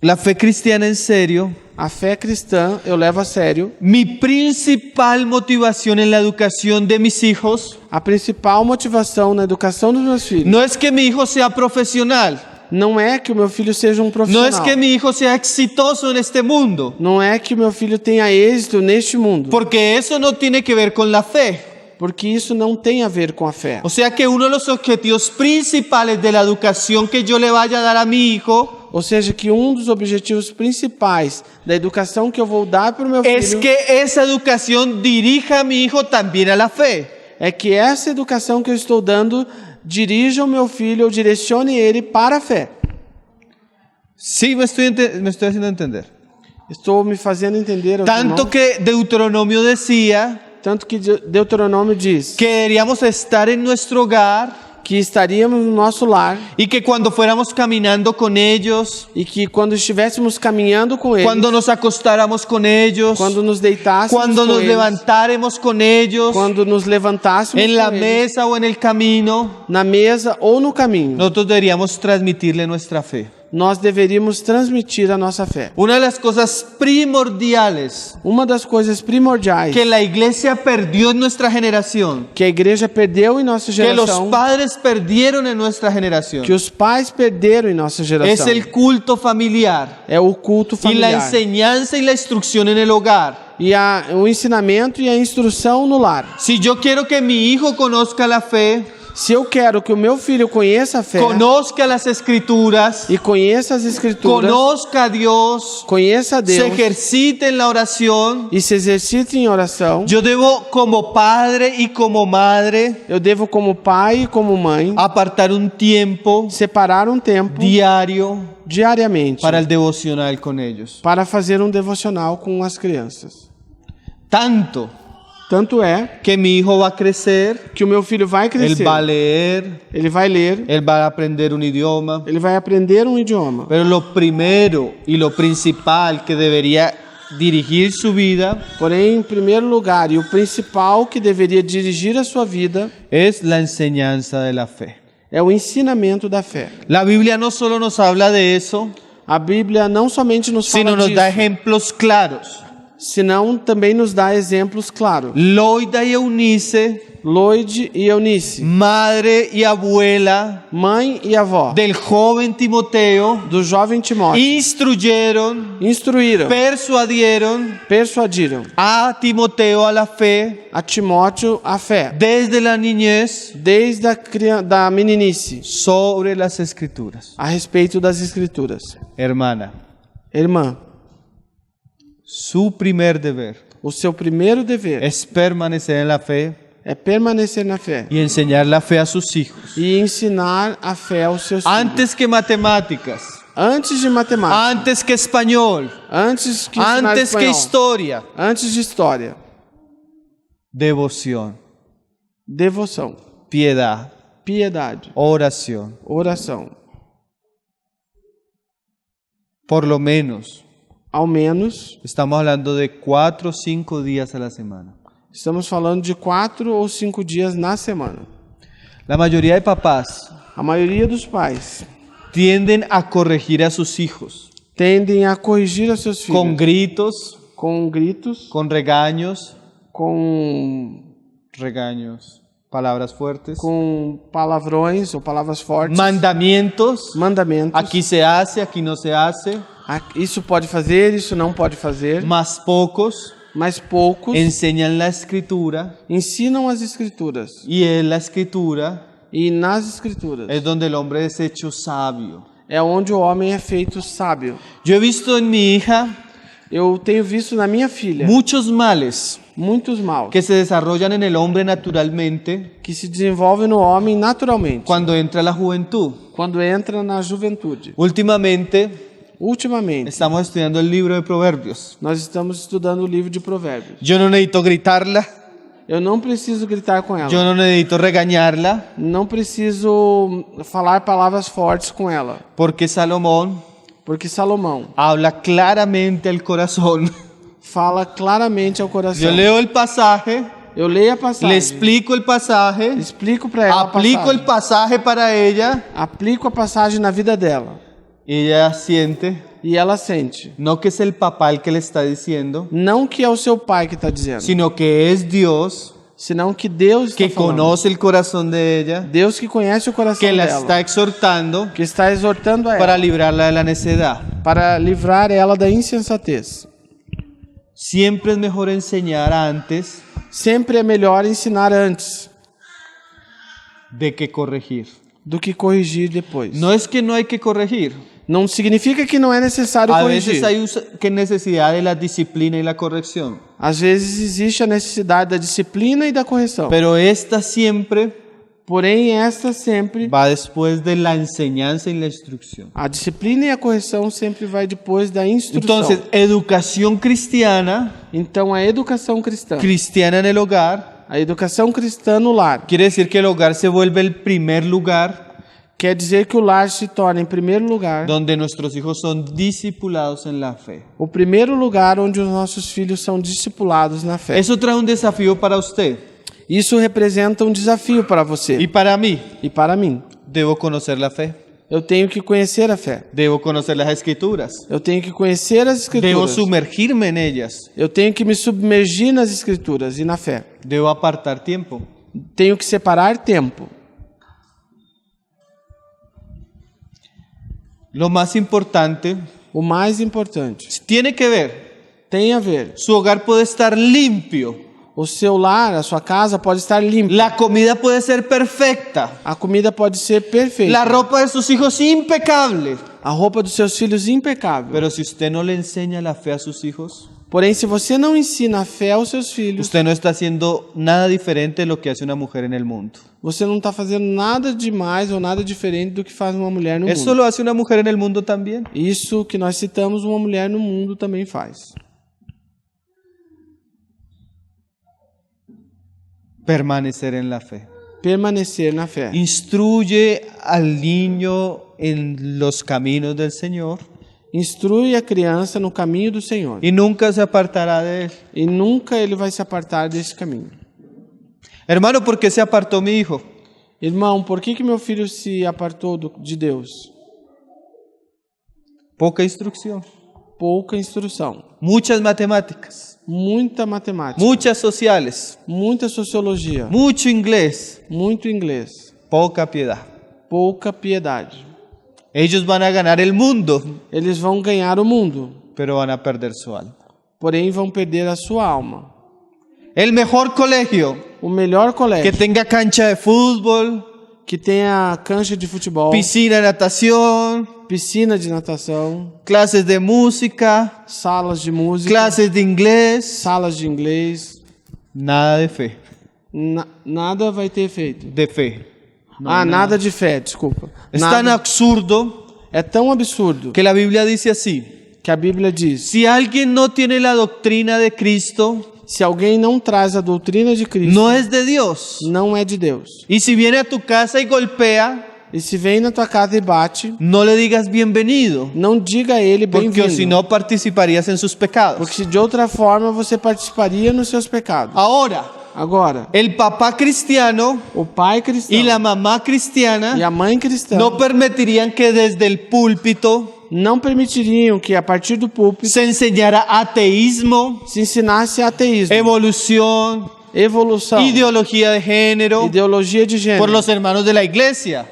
la fe cristiana en serio, a fé cristã eu levo a sério. mi principal motivación en la educación de mis hijos A principal motivação na educação dos meus filhos no es que mi hijo sea profesional, não é que o meu filho seja um no profissional. es que mi hijo sea exitoso en este mundo, Não é que o meu filho tenha êxito neste mundo, porque eso no tiene que ver con la fe. porque isso não tem a ver com a fé. O sea que uno de los objetivos principales de la educación que yo le vaya a dar a mi hijo Ou seja, que um dos objetivos principais da educação que eu vou dar para o meu es filho que esa educación dirija a mi hijo también a la fe. é que essa educação que eu estou dando dirija o meu filho ou direcione ele para a fé. Sí, me estoy haciendo entender. Estou me fazendo entender aos Tanto irmãos? que Deuteronomio decía Tanto que Deuteronômio diz que deberíamos estar en nuestro hogar que estaríamos no nosso lar y que cuando fuéramos caminando con ellos, e que quando estivéssemos caminhando com eles, cuando nos acostáramos con ellos, quando nos deitássemos cuando com nos eles, levantáramos con ellos, quando nos levantássemos en la com eles, mesa o en el camino, na mesa ou no caminho, nosotros deberíamos transmitirle nuestra fe. nós deveríamos transmitir a nossa fé. Una de las cosas primordiales Uma das coisas primordiais que la iglesia perdió en nuestra generación, que a igreja perdeu em nossa que los geração, padres perdieron en nuestra generación, que os pais perderam em nossa es geração, el culto familiar é o culto y la familiar enseñanza y la instrucción en el hogar. e o ensinamento e a instrução no lar. Si yo quiero que mi hijo conozca la fe, Se eu quero que o meu filho conheça a fé conozca las escrituras, e conheça as escrituras, conozca a Dios, conheça a se Deus ejercite en la oración, e se exercite em oração, yo debo como padre y como madre eu devo como pai e como mãe apartar un tiempo separar um tempo diario diariamente para el devocional con ellos. para fazer um devocional com as crianças. Tanto Tanto é que mi hijo va a crecer, que o meu filho vai él crescer, va a leer, ele vai ler, él va a aprender un idioma, ele vai aprender um idioma. pero lo primero y lo principal que debería dirigir su vida Porém, em primeiro lugar, e o principal que deveria dirigir a sua vida es la enseñanza de la fe. é o ensinamento da fé. La Biblia no solo nos habla de eso, A Bíblia não somente nos fala sino nos disso, da ejemplos claros. senão também nos dá exemplos claros. Loida y Eunice, Loide e Eunice, madre y abuela mãe e avó del joven Timoteo, do jovem Timóteo, instruyeron, instruíram, persuadiram a Timoteo a la fe a Timóteo a fé, desde la niñez desde da meninice, sobre las escrituras. a respeito das Escrituras. Hermana, Irmã, su primer deber o seu primeiro dever es permanecer en la fe é permanecer na fé y enseñar la fe a sus hijos. e ensinar a fé aos seus filhos. Antes que matemáticas, Antes de matemática, antes que español, antes que ensinar antes que espanhol, historia, antes de história, devoción, devoção, piedad, piedade, oración. oração. Por lo menos, Ao menos, estamos hablando de 4 o 5 días a la semana. estamos falando de 4 ou 5 dias na semana. La mayoría de papás A maioria dos pais tienden a corregir a sus hijos tendem a corrigir os seus filhos con gritos, com gritos, con regaños, palabras fuertes, com palavrões ou palavras fortes, mandamientos, mandamentos. aquí se hace, aquí no se hace, Isso pode fazer, isso não pode fazer. más pocos Mas poucos enseñan la escritura ensinam as Escrituras. y en la escritura E nas Escrituras es donde el hombre es hecho sabio. é onde o homem é feito sábio. Yo he visto en mi hija Eu tenho visto na minha filha muchos males muitos maus, que se desarrollan en el hombre naturalmente que se desenvolvem no homem naturalmente, cuando entra la juventud. quando entra na juventude. Últimamente Ultimamente, estamos estudiando el libro de Proverbios. nós estamos estudando o livro de Provérbios. Yo no necesito gritarla, Eu não preciso gritar com ela. yo no necesito regañarla, Não preciso falar palavras fortes com ela, porque Salomón porque Salomão habla claramente al corazón. fala claramente ao coração. Yo leo el pasaje, Eu leio a passagem, le explico el pasaje, explico para ela a aplico el passagem, pasaje para ella aplico a passagem na vida dela y ella siente, e ela sente. no que es el papá el que le está diciendo, Não que é o seu pai que está dizendo, sino que es Dios senão que Deus está que falando. conoce el corazón de ella, Deus que conhece o coração que la dela, está exhortando que está exortando a para ela librarla de la necedad. para livrar ela da insensatez. Siempre es mejor enseñar antes Sempre é melhor ensinar antes de que corregir. do que corrigir depois. No es que no hay que corregir. Não significa que não é necessário A corrigir. veces hay que necesidad de la disciplina y la corrección. Às vezes existe a necessidade da disciplina e da correção. Pero esta siempre Porém, esta sempre, va después de la enseñanza y la instrucción. a disciplina e a correção sempre vai depois da instrução. Entonces, educación cristiana, Então, a educação cristã, cristiana en el hogar, a educação cristã no lar, quiere decir que el hogar se vuelve el primer lugar quer dizer que o lar se torna, em primeiro lugar, donde nuestros hijos son discipulados en la fe. o primeiro lugar onde os nossos filhos são discipulados na fé. Eso trae un desafío para usted Isso representa um desafio para você y para mí. e para mim. Debo conocer la fe, Eu tenho que conhecer a fé. debo conocer las escrituras, Eu tenho que conhecer as debo escrituras. sumergirme en ellas, Eu tenho que me submergir nas escrituras e na fé. debo apartar tiempo. Tenho que separar tempo. Lo más importante O mais importante tiene que ver, tem a ver. su hogar puede estar limpio, O seu lar, a sua casa pode estar limpa. la comida puede ser perfecta, A comida pode ser perfeita. la ropa de sus hijos impecable, A roupa dos seus filhos impecável. pero si usted no le enseña la fe a sus hijos, Porém, se você não ensina a fé aos seus filhos, usted no está haciendo nada diferente de lo que hace una mujer en el mundo. você não está fazendo nada demais ou nada diferente do que faz uma mulher no Eso mundo. lo hace una mujer en el mundo también. Isso que nós citamos, uma mulher no mundo também faz. Permanecer en la fe. Permanecer na fé. Instruye al niño en los caminos del Señor Instrui a criança no caminho do Senhor. y nunca se apartará de él. E nunca ele vai se apartar desse caminho. Hermano, ¿por qué se apartó mi hijo? Irmão, por que meu filho se apartou de Deus? Poca instrucción, Pouca instrução. muchas matemáticas, Muita matemática. muchas sociales, Muita sociologia. mucho inglés, Muito inglês. poca piedad. Pouca piedade. Ellos van a ganar el mundo, Eles vão ganhar o mundo, pero van a perder su alma. porém vão perder a sua alma. El mejor colegio O melhor colégio que tenga cancha de fútbol, que tenha cancha de futebol, piscina de natación, piscina de natação, clases de música, salas de música, clases de inglés, salas de inglês, nada de fe, nada vai ter efeito. de fe. Nada de fé, desculpa. Es tan Nada. absurdo É tão absurdo que la Biblia dice así: que a Bíblia diz: si alguien no tiene la doctrina de Cristo, se alguém não traz a doutrina de Cristo, no es de Dios. não é de Deus. Y si viene a tu casa y golpea, E se vem na tua casa e bate, no le digas bienvenido, não diga a ele porque bem-vindo. si no participarías en sus pecados. Porque de outra forma você participaria nos seus pecados. Ahora, Agora, el papá cristiano o pai cristão y la mamá e cristiana a mãe cristã no permitirían que desde el púlpito não permitiriam que a partir do púlpito se enseñara ateísmo, se ensinasse ateísmo, evolución, evolução, ideología de género ideologia de gênero por los hermanos de la iglesia.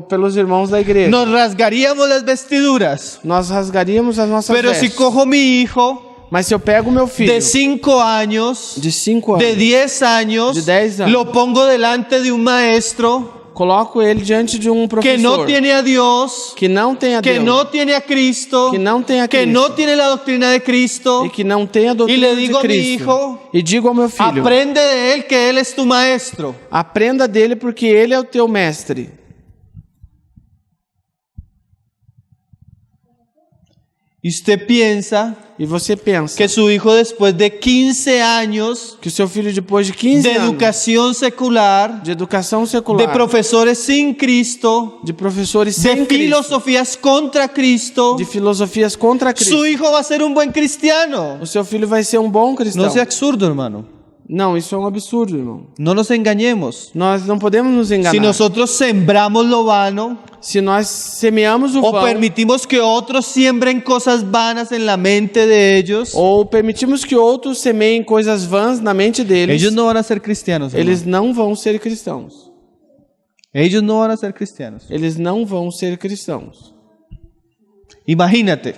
pelos irmãos da igreja. Nos rasgaríamos las vestiduras. Nós rasgaríamos as nossas Pero si vestes. cojo mi hijo Mas se eu pego meu filho de 5 años, de 5 anos, de 10 años, De 10 años. lo pongo delante de un maestro Coloco ele diante de um que professor no tiene a Dios, que não tem a que Deus, no tiene a Cristo, que não tem a que Cristo, no tiene la doctrina de Cristo, e que não tem a doutrina le digo a de mi Cristo. hijo, E digo ao meu filho, aprende de él que él es tu maestro. aprenda dele porque ele é o teu mestre. Y usted piensa E você pensa que su hijo después de 15 años que o seu filho, depois de 15 de anos educación secular, de educação de secular, profesores sin Cristo, de professores de sem Cristo, filosofías contra Cristo, de filosofias contra Cristo, su hijo va a ser un buen cristiano. o seu filho vai ser um bom cristão. No sea absurdo, hermano. Não, isso é um absurdo, irmão. No nos engañemos. Nós não podemos nos enganar. Si nosotros sembramos lo vano Se nós semeamos o o vão, permitimos que otros siembren cosas vanas en la mente de ellos, ou permitimos que outros semeiem coisas vãs na mente deles, ellos no van a ser cristianos. eles não vão ser cristãos. Ellos no van a ser cristianos. Eles não vão ser cristãos. Imagínate,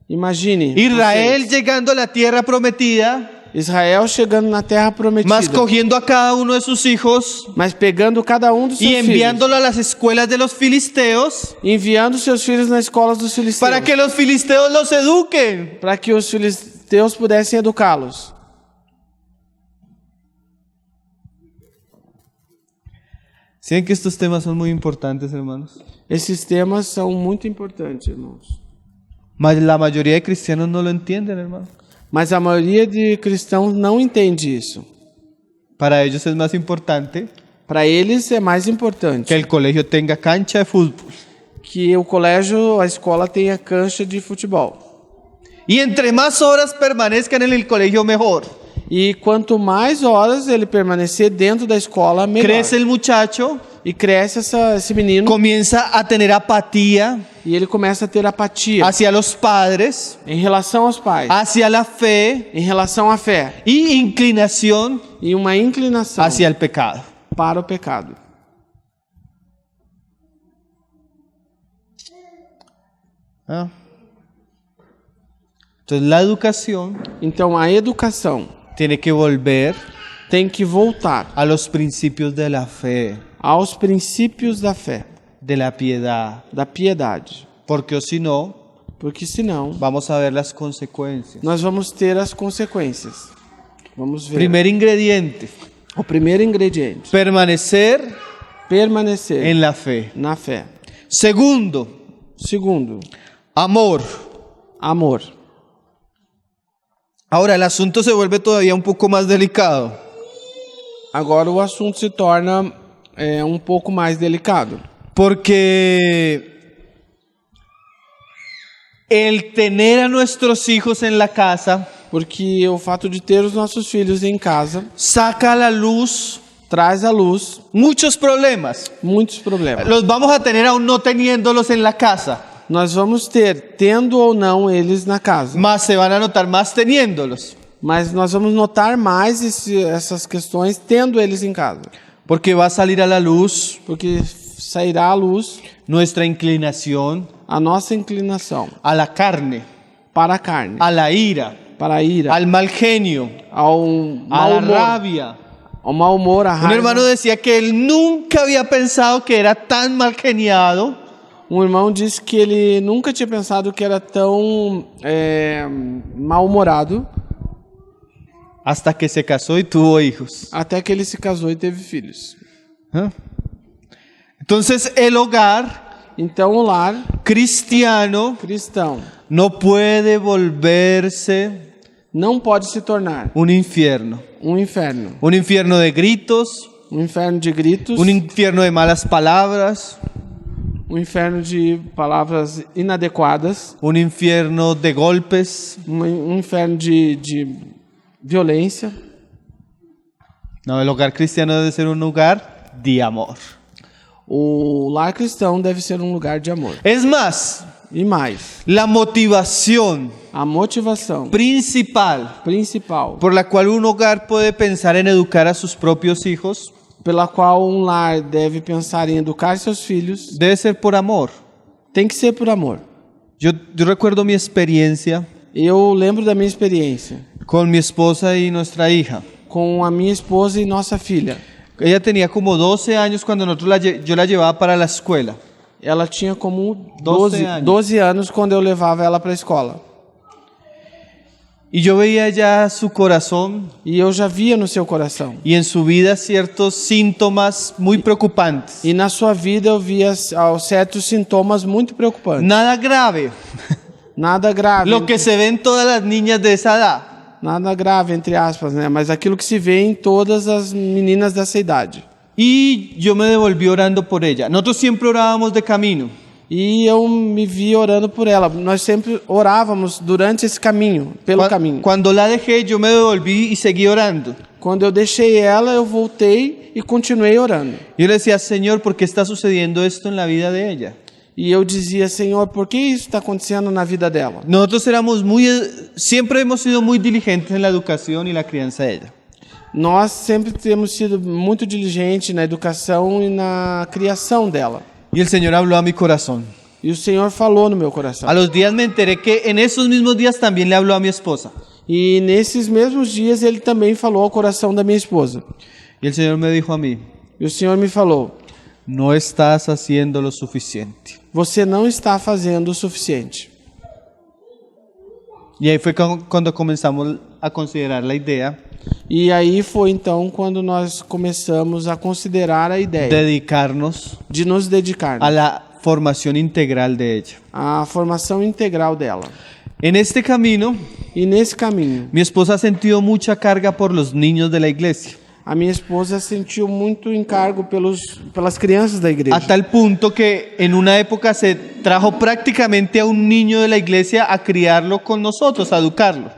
Imagine Israel vocês, llegando a la tierra prometida, Israel chegando na terra prometida, mas cogiendo a cada uno de sus hijos mas pegando cada um dos seus y filhos, enviándolo a las escuelas de los filisteos enviando seus filhos nas escolas dos filisteus, para que los filisteos los eduquen. para que os filisteus pudessem educá-los. ¿Saben que estos temas son muy importantes, hermanos? Esses temas são muito importantes, irmãos. Mas la mayoría de cristianos no lo entienden, hermano. Mas a maioria de cristãos não entende isso. Para ellos es más importante Para eles é mais importante que el colegio tenga cancha de fútbol. que o colégio, a escola tenha cancha de futebol. Y entre más horas permanezcan en el colegio, mejor. E quanto mais horas ele permanecer dentro da escola, melhor. Crece el muchacho, E cresce esse menino comienza a tener apatía e ele começa a ter apatia hacia los padres, em relação aos pais, hacia la fe em relação à fé y inclinación e uma inclinação hacia el pecado. para o pecado. ¿Ah? Entonces la educación Então a educação tiene que volver tem que voltar a los principios de la fe, aos princípios da fé, de la piedad, da piedade, porque o si no, porque senão vamos a ver las consecuencias. nós vamos ter as consequências. Vamos ver. Primer ingrediente, O primeiro ingrediente, permanecer permanecer en la fe. na fé. Segundo, Segundo, amor. amor. Ahora el asunto se vuelve todavía un poco más delicado, Agora o assunto se torna um pouco mais delicado, porque el tener a nuestros hijos en la casa porque o fato de ter os nossos filhos em casa saca a la luz traz à luz muchos problemas. muitos problemas. Los vamos a tener aún no teniéndolos en la casa, Nós vamos ter, tendo ou não eles na casa, más se van a notar más teniéndolos, mas nós vamos notar mais essas questões tendo eles em casa, porque va a salir a la luz porque sairá à luz nuestra inclinación a nossa inclinação a la carne, para a carne, a la ira, para a ira, al mal genio, ao a mau la humor, rabia. ao mau humor, à Un raiva. hermano decía que él nunca había pensado que era tan mal geniado Um irmão disse que ele nunca tinha pensado que era tão mal-humorado hasta que se casó y tuvo hijos. até que ele se casou e teve filhos. ¿Ah? Entonces el hogar Então o lar cristiano cristão no puede volverse não pode se tornar un infierno. um inferno. Un infierno de gritos, Um inferno de gritos, un infierno de malas palabras, um inferno de palavras inadequadas, un infierno de golpes. um inferno de violência. No, el hogar cristiano debe ser un lugar de amor. O lar cristão deve ser um lugar de amor. Es más, E mais, la motivación a motivação principal principal por la cual un hogar puede pensar en educar a sus propios hijos pela qual um lar deve pensar em educar seus filhos debe ser por amor. tem que ser por amor. Yo recuerdo mi experiencia Eu lembro da minha experiência con mi esposa y nuestra hija. com a minha esposa e nossa filha. Ella tenía como 12 años cuando yo la llevaba para la escuela. Ela tinha como 12 anos. 12 anos quando eu levava ela para a escola. Y yo veía ya su corazón E eu já via no seu coração. y en su vida ciertos síntomas muy preocupantes. E na sua vida eu via certos sintomas muito preocupantes. Nada grave, Nada grave. lo que se ve en todas las niñas de esa edad. Nada grave, entre aspas, né? Mas aquilo que se vê em todas as meninas dessa idade. Y yo me devolví orando por ella. Nosotros siempre orábamos de camino. E eu me vi orando por ela. Nós sempre orávamos durante esse caminho, pelo caminho. Cuando la dejé, yo me devolví y seguí orando. Quando eu deixei ela, eu voltei e continuei orando. Yo le decía, Señor, ¿por qué está sucediendo esto en la vida de ella? E eu dizia, Senhor, por que isso está acontecendo na vida dela? Nosotros siempre hemos sido muy diligentes en la educación y la crianza de ella. Nós sempre temos sido muito diligentes na educação e na criação dela. Y el Señor habló a mi corazón. E o Senhor falou no meu coração. A los días me enteré que en esos mismos días también le habló a mi esposa. E nesses mesmos dias ele também falou ao coração da minha esposa. Y el Señor me dijo a mí, E o Senhor me falou, no estás haciendo lo suficiente. você não está fazendo o suficiente. Y ahí fue cuando comenzamos a considerar la idea E aí foi então quando nós começamos a considerar a ideia de dedicarnos de nos dedicar a la formación integral de ella. à formação integral dela. En este camino, E nesse caminho, mi esposa ha sentido mucha carga por los niños de la iglesia, a minha esposa sentiu muito encargo pelas crianças da igreja. a tal punto que en una época se trajo prácticamente a un niño de la iglesia a criarlo con nosotros, a educarlo.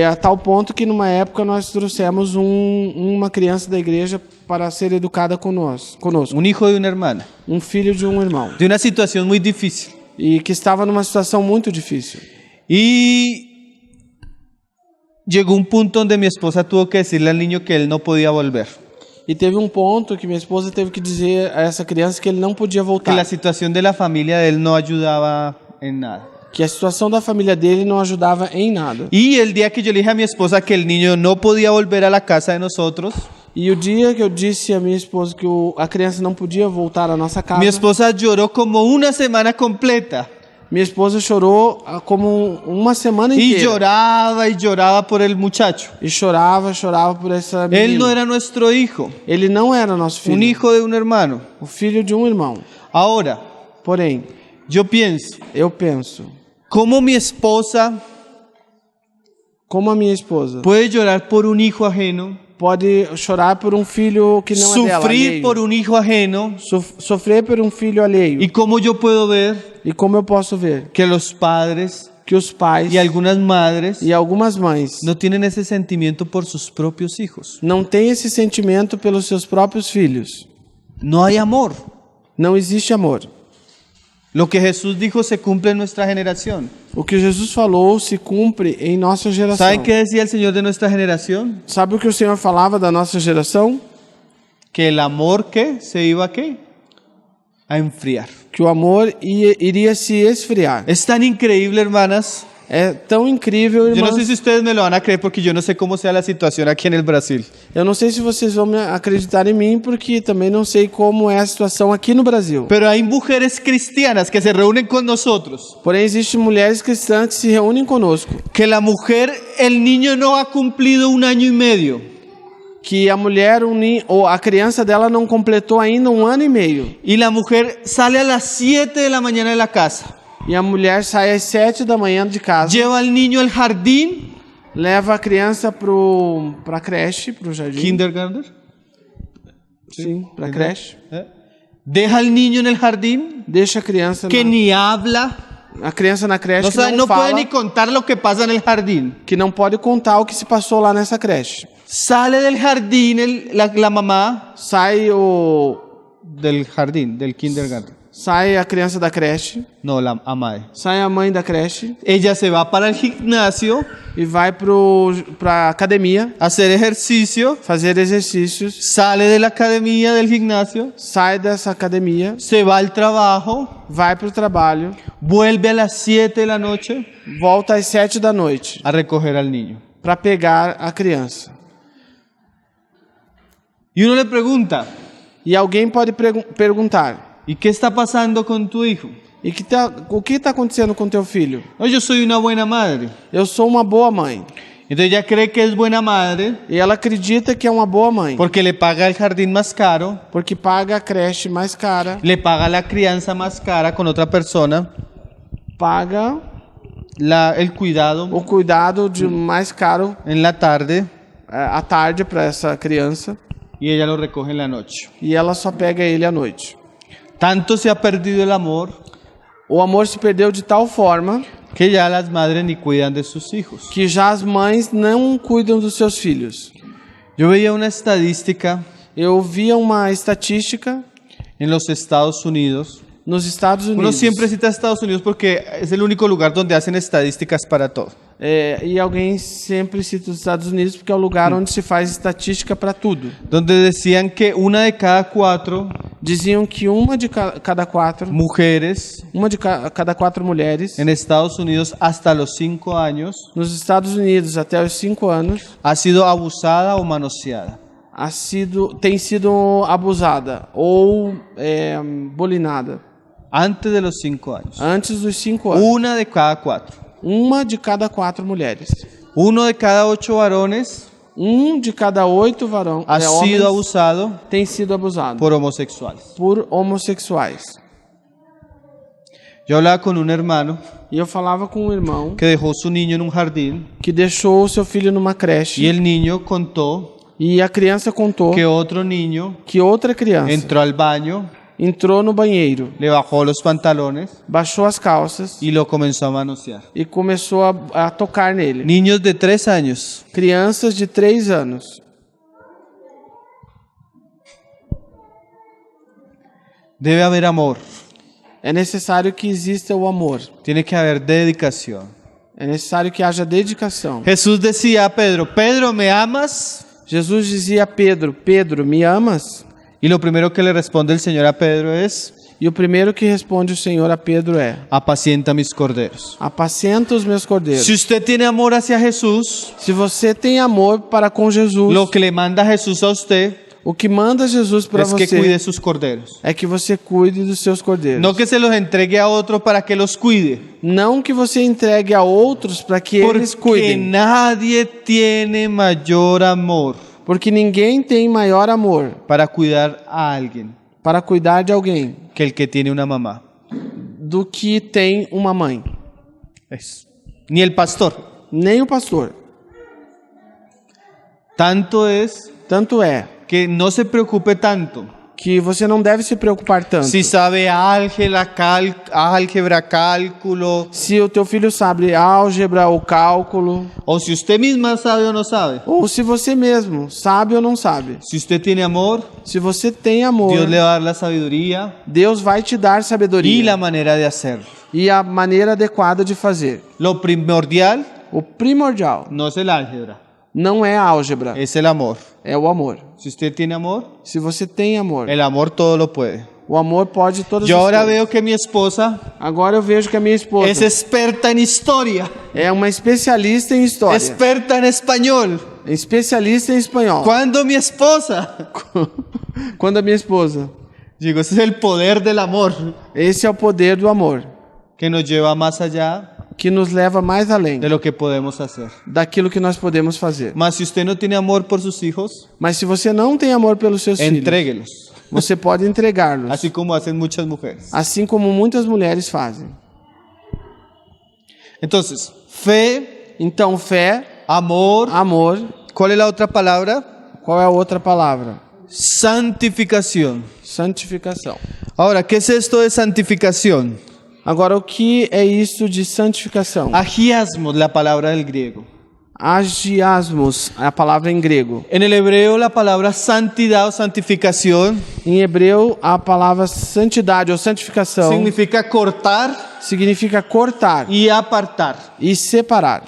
A tal ponto que numa época nós trouxemos uma criança da igreja para ser educada conosco. Un hijo de una hermana, Um filho de um irmão. de una situación muy difícil. E que estava numa situação muito difícil. Y llegó un punto donde mi esposa tuvo que decirle al niño que él no podía volver, E teve um ponto que minha esposa teve que dizer a essa criança que ele não podia que voltar. la situación de la familia de él no ayudaba en nada. Que a situação da família dele não ajudava em nada. Y el día que yo le dije a mi esposa que el niño no podía volver a la casa de nosotros, E o dia que eu disse a minha esposa que a criança não podia voltar à nossa casa, mi esposa lloró como una semana completa. minha esposa chorou como uma semana Y inteira. lloraba por el muchacho. E chorava por essa menina. Él no era nuestro hijo, Ele não era nosso filho. un hijo de un hermano. O filho de um irmão. Ahora, Porém, yo pienso, eu penso, ¿cómo mi esposa como a minha esposa puede llorar por un hijo ajeno, pode chorar por um filho que não é dela, sufrir alheio. por un hijo ajeno? Sofrer por um filho alheio. ¿Y cómo yo puedo ver E como eu posso ver que los padres que os pais y algunas madres e algumas mães no tienen ese sentimiento por sus propios hijos? não têm esse sentimento pelos seus próprios filhos? No hay amor. Não existe amor. Lo que Jesús dijo se cumple en nuestra generación. O que Jesus falou se cumpre em nossa geração. ¿Saben qué decía el Señor de nuestra generación? Sabe o que o Senhor falava da nossa geração? Que el amor que se iba a qué? A enfriar. Que o amor iria se esfriar. Es tan increíble, hermanas. É tão incrível, Yo irmãs. no sé si ustedes me lo van a creer porque yo no sé cómo sea la situación aquí en el Brasil. Eu não sei se vocês vão me acreditar em mim, porque também não sei como é a situação aqui no Brasil. Pero hay mujeres cristianas que se reúnen con nosotros. Porém, existem mulheres cristãs que se reúnem conosco. Que la mujer, el niño no ha cumplido 1 año y medio. Que a mulher ou a criança dela não completou ainda 1 ano e meio. Y la mujer sale a las 7 de la mañana de la casa. E a mulher sai às 7 da manhã de casa. Lleva al niño al jardín. Leva a criança pra creche, pro jardim. Kindergarten. Sim, pra creche. Deja al niño en el jardín. Deixa a criança Que ni habla. a criança na creche No, que não no fala, puede ni contar lo que pasa en el jardín. que não pode contar o que se passou lá nessa creche. Sale del jardín la mamá Sai del jardín, del kindergarten. sai a criança da creche, No, la ama. sai a mãe da creche Ella se va para el gimnasio e vai pra academia a hacer ejercicio. fazer exercícios, Sale de la academia, del gimnasio. sai dessa academia, Se va al trabajo. vai pro trabalho, Vuelve a las 7 de la noche volta às 7 da noite a recoger al niño. para pegar a criança. Y uno le pregunta, E alguém pode perguntar: ¿y qué está pasando con tu hijo? o que está acontecendo com teu filho? No, yo soy una buena madre. Eu sou uma boa mãe. Entonces ella cree que es buena madre E ela acredita que é uma boa mãe, porque le paga el jardín más caro, porque paga a creche mais cara, le paga la crianza más cara con otra persona, paga el cuidado o cuidado de mais caro en la tarde à tarde para essa criança, y ella lo recoge en la noche. e ela só pega ele à noite. Tanto se ha perdido el amor O amor se perdeu de tal forma que ya las madres ni cuidan de sus hijos. que já as mães não cuidam dos seus filhos. Yo veía una estadística Eu via uma estatística en los Estados Unidos. nos Estados Uno Unidos. siempre cita a Estados Unidos porque es el único lugar donde hacen estadísticas para todo. E alguém sempre cita os Estados Unidos porque é o lugar onde se faz estatística para tudo. Donde decían que una de cada 4 Diziam que uma de cada quatro, mujeres cada 4 mulheres en Estados Unidos hasta los 5 años nos Estados Unidos até os 5 anos ha sido abusada o manoseada. tem sido abusada ou bulinada Antes de los 5 años. antes dos 5 anos. Una de cada 4. Uma de cada 4 mulheres. Uno de cada 8 varones De cada 8 ha homens sido abusado tem sido abusado por homosexuales. por homossexuais. Yo hablaba con un hermano E eu falava com um irmão que dejó su niño en un jardín que deixou o seu filho numa creche y el niño contó e a criança contou que otro niño que outra criança entró al baño, entrou no banheiro, le bajó los pantalones baixou as calças y lo comenzó a manosear. e começou a tocar nele. Niños de 3 años. Crianças de 3 anos. Debe haber amor, É necessário que exista o amor. tiene que haber dedicación. É necessário que haja dedicação. Jesús decía a Pedro, Pedro, ¿me amas? Jesus dizia a Pedro: Pedro, me amas? Y lo primero que le responde el Señor a Pedro es, E o primeiro que responde o Senhor a Pedro é: apacienta mis corderos. apacenta os meus cordeiros. Si usted tiene amor hacia Jesús, Se você tem amor para com Jesus, lo que le manda Jesús a usted o que manda Jesus para es que cuide você sus corderos. é que você cuide dos seus cordeiros. No que se los entregue a otro para que los cuide. Não que você entregue a outros para que eles Porque cuidem. nadie tiene mayor amor Porque ninguém tem maior amor para cuidar a alguien para cuidar de alguém que el que tiene una mamá. do que tem uma mãe. Ni el pastor. Nem o pastor. Tanto es Tanto é que no se preocupe tanto que você não deve se preocupar tanto. si sabe álgebra, cálculo, Se o teu filho sabe álgebra ou cálculo, o si usted misma sabe o no sabe. ou se você mesmo sabe ou não sabe. Si usted tiene amor, Se você tem amor, Dios le va a dar la sabiduría Deus vai te dar y sabedoria la manera de hacerlo. e a maneira adequada de fazer. Lo primordial O primordial no es el álgebra, não é a álgebra, es el amor. é o amor. Si usted tiene amor, Se você tem amor, el amor todo lo puede. o amor pode todas Yo as ahora coisas. veo que mi esposa Agora eu vejo que a minha esposa es experta en historia, é uma especialista em história, experta en español. especialista em espanhol. ¿Cuándo mi esposa? Quando a minha esposa. Digo, ese es el poder del amor Esse é o poder do amor, que nos lleva más allá que nos leva mais além de lo que podemos hacer. daquilo que nós podemos fazer. Mas si usted no tiene amor por sus hijos, Mas se você não tem amor pelos seus filhos, entréguelos, você pode entregá-los, así como hacen muchas mujeres. assim como muitas mulheres fazem. Entonces, fe, Então, fé, amor, amor, ¿cuál es la otra palabra? qual é a outra palavra? Santificación. Santificação. Ahora, ¿qué es esto de santificación? Agora, o que é isso de santificação? Agiasmos, la palabra del griego. Agiasmos, a palavra em grego. En el hebreo la palabra santidad o santificación Em hebreu, a palavra santidade ou santificação significa cortar significa cortar y apartar. e separar.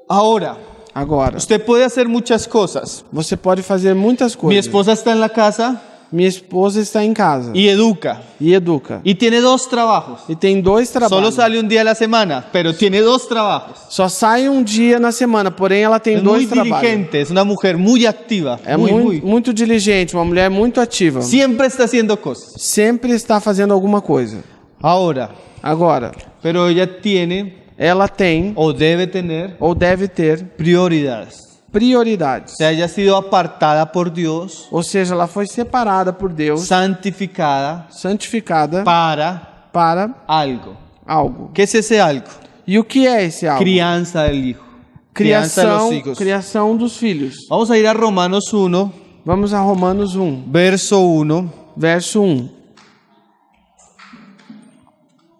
Ahora, Agora, usted puede hacer muchas cosas. você pode fazer muitas Mi coisas. esposa está en la casa Minha esposa está em casa y educa. e educa. Y tiene 2 trabajos. E tem 2 Solo trabalhos. sale un día a la semana, pero tiene 2 trabajos. Só sai um dia na semana, porém ela tem Es muy 2 trabalhos. diligente, es una mujer muy activa. É muy. muito diligente, uma mulher muito ativa. Siempre está haciendo cosas. Sempre está fazendo alguma coisa. Ahora, Agora, pero ella tiene ela tem o debe tener ou deve ter prioridades. prioridades. Se haya sido apartada por Dios, Ou seja, ela foi separada por Deus, santificada santificada para algo. ¿Qué es ese algo? E o que é esse algo? Crianza del hijo. Crianza de los hijos. Criação dos filhos. Vamos a ir a Romanos 1, Vamos a Romanos 1, verso 1. verso 1.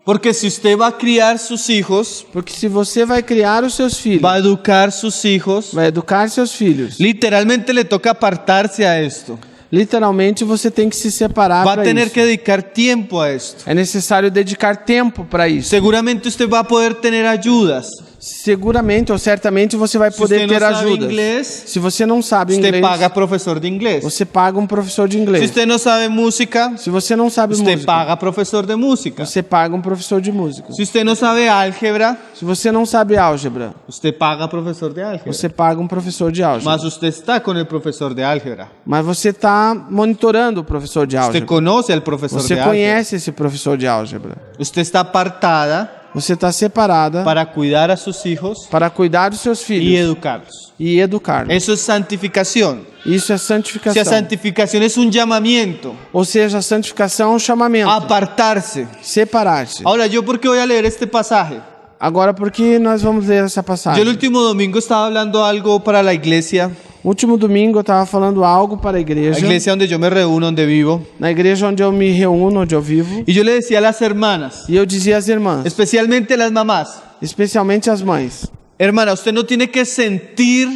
Porque si usted va a criar sus hijos, Porque se você vai criar os seus filhos, va a educar sus hijos, vai educar seus filhos, literalmente le toca apartarse a esto. literalmente você tem que se separar Va a para tener isso. que dedicar tiempo a esto. É necessário dedicar tempo para isso. Seguramente usted va a poder tener ayudas. Seguramente ou certamente você vai Si poder usted no ter sabe ajudas. inglés, Se você não sabe usted inglês, paga profesor de inglés. você paga um professor de Si inglês. usted no sabe música, Se você não sabe usted música, paga profesor de música. você paga um professor de música. Si usted no sabe álgebra, Se você não sabe álgebra, usted paga profesor de álgebra. você paga um professor de álgebra. Mas usted está con el profesor de álgebra. Mas você está monitorando o professor de Usted álgebra. conoce al profesor Você de álgebra. conhece esse professor de álgebra. Usted está apartada Você está separada para cuidar a sus hijos para cuidar dos seus y filhos educarlos. e educar. Eso es santificación. Isso é Si santificação. a santificación es un llamamiento, Ou seja, a santificação é um chamamento. apartarse. Separar-se. Ahora, ¿yo por qué voy a leer este pasaje? Agora, por que nós vamos ler essa Yo el passagem? último domingo estaba hablando algo para la iglesia, Último domingo eu estava falando algo para a la igreja. iglesia donde yo me reúno, donde vivo. Na igreja onde eu me reúno, onde eu vivo. Y yo le decía a las hermanas, E eu dizia às irmãs, especialmente a las mamás, especialmente às mães: hermana, usted no tiene que sentir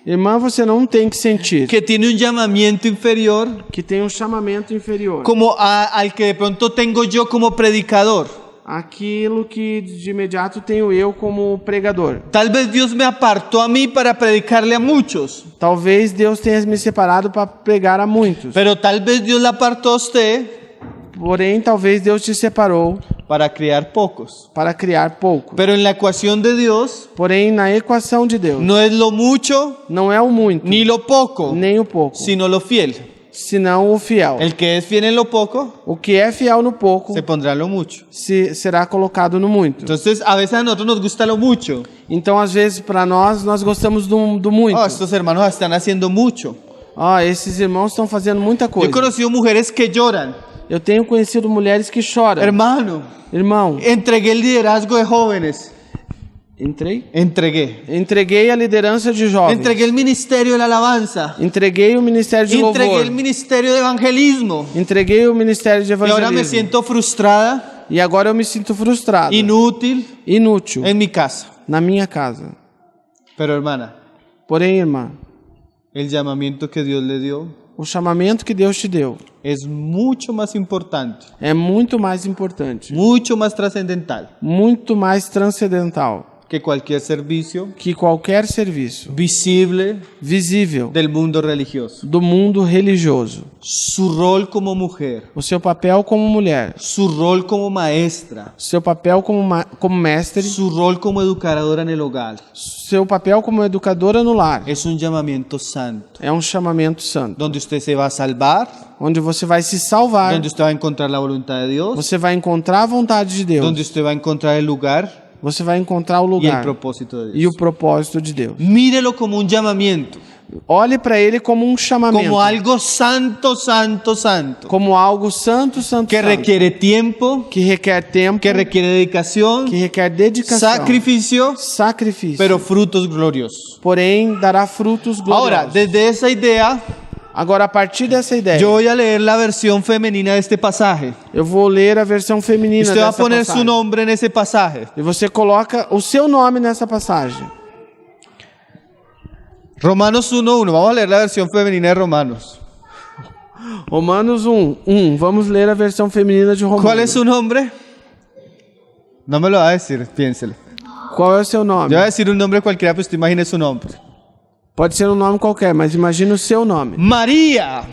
irmã, você não tem que sentir que tiene un llamamiento inferior que tem um chamamento inferior. como al que de pronto tengo yo como predicador. Aquilo que de imediato tenho eu como pregador. Tal vez Dios me apartó a mí para predicarle a muchos, Talvez Deus tenha me separado para pregar a muitos. pero tal vez Dios la apartó a usted Porém, talvez Deus te separou para criar pocos. para criar pouco. Pero en la ecuación de Dios Porém, na equação de Deus, no es lo mucho não é o muito, ni lo poco, nem o pouco, sino lo fiel. senão o fiel. El que es fiel en lo poco, O que é fiel no pouco se pondrá en lo mucho. será colocado no muito. Entonces, a veces a nosotros nos gusta lo mucho. Então, às vezes, para nós gostamos do muito. Oh, estos hermanos están haciendo mucho. Esses irmãos estão fazendo muita Yo he coisa. conocido mujeres que lloran. Eu tenho conhecido mulheres que choram. Hermano, Irmão, entregué el liderazgo de jóvenes. entreguei Entregué a liderança de jovens. el ministerio de la alabanza. Entreguei o ministério de Entregué louvor. el ministerio de evangelismo. Entreguei o ministério de Y ahora me evangelismo. siento frustrada, E agora eu me sinto frustrado, inútil inútil en mi casa. na minha casa. Pero hermana, Porém, irmã, el llamamiento que Dios le dio o chamamento que Deus te deu es mucho más importante, é muito mais importante, mucho más trascendental muito mais transcendental que cualquier servicio que qualquer serviço visible visível del mundo religioso. do mundo religioso. Su rol como mujer, O seu papel como mulher, su rol como maestra, seu papel como mestre, su rol como educadora en el hogar seu papel como educadora no lar es un llamamiento santo, é um chamamento santo, donde usted se va a salvar, onde você vai se salvar, donde usted va a encontrar la voluntad de Dios, você vai encontrar a vontade de Deus, donde usted va a encontrar el lugar você vai encontrar o y el lugar propósito de e Dios. o propósito de Deus. Mírelo como un llamamiento, Olhe para ele como um chamamento, como algo santo, santo, santo, como algo santo, santo, que santo, requiere tiempo, que requer tempo, que requiere dedicación, que requer dedicação, sacrificio, sacrifício, pero frutos gloriosos. porém dará frutos gloriosos. Ahora, desde esa idea, Agora, a partir dessa ideia, yo voy a leer la versión femenina de este pasaje. eu vou ler a versão feminina Usted va a dessa poner passagem. su nombre en ese pasaje. E você coloca o seu nome nessa passagem. Romanos 1:1. Vamos a leer la versión femenina de Romanos. Romanos 1:1. Vamos ler a versão feminina de Romanos. ¿Cuál es su nombre? No me lo va a decir, piénselo. Qual é o seu nome? Yo voy a decir un nombre cualquiera, pero usted imagine su nombre. Pode ser um nome qualquer, mas imagine o seu nome. María.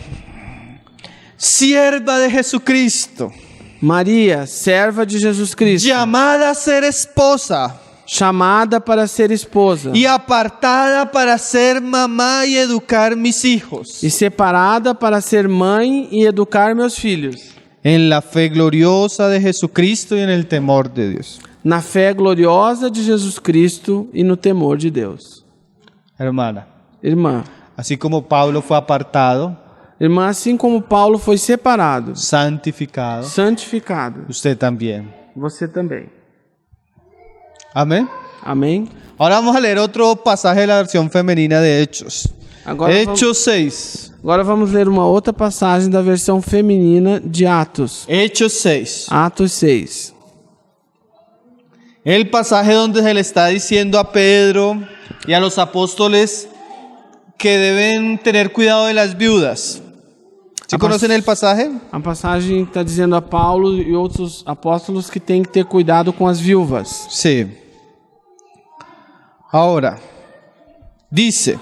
sierva de Jesucristo, Maria, serva de Jesus Cristo, llamada a ser esposa chamada para ser esposa y apartada para ser mamá y educar mis hijos e separada para ser mãe e educar meus filhos, en la fe gloriosa de Jesucristo y en el temor de Dios. na fé gloriosa de Jesus Cristo e no temor de Deus. Hermana, Irmã, así como Pablo fue apartado, irmã, assim como Paulo foi separado, santificado, santificado, usted también. você também. Amén. Amém? Ahora vamos a leer otro pasaje de la versión femenina de Hechos. Agora Hechos 6. Agora vamos ler uma outra passagem da versão feminina de Atos. Hechos 6. Atos 6. El pasaje donde se le está diciendo a Pedro y a los apóstoles que deben tener cuidado de las viudas. ¿Sí conocen el pasaje? A passagem está dizendo a Paulo e outros apóstolos que tem que ter cuidado com as viúvas. Sí. Ahora, dice: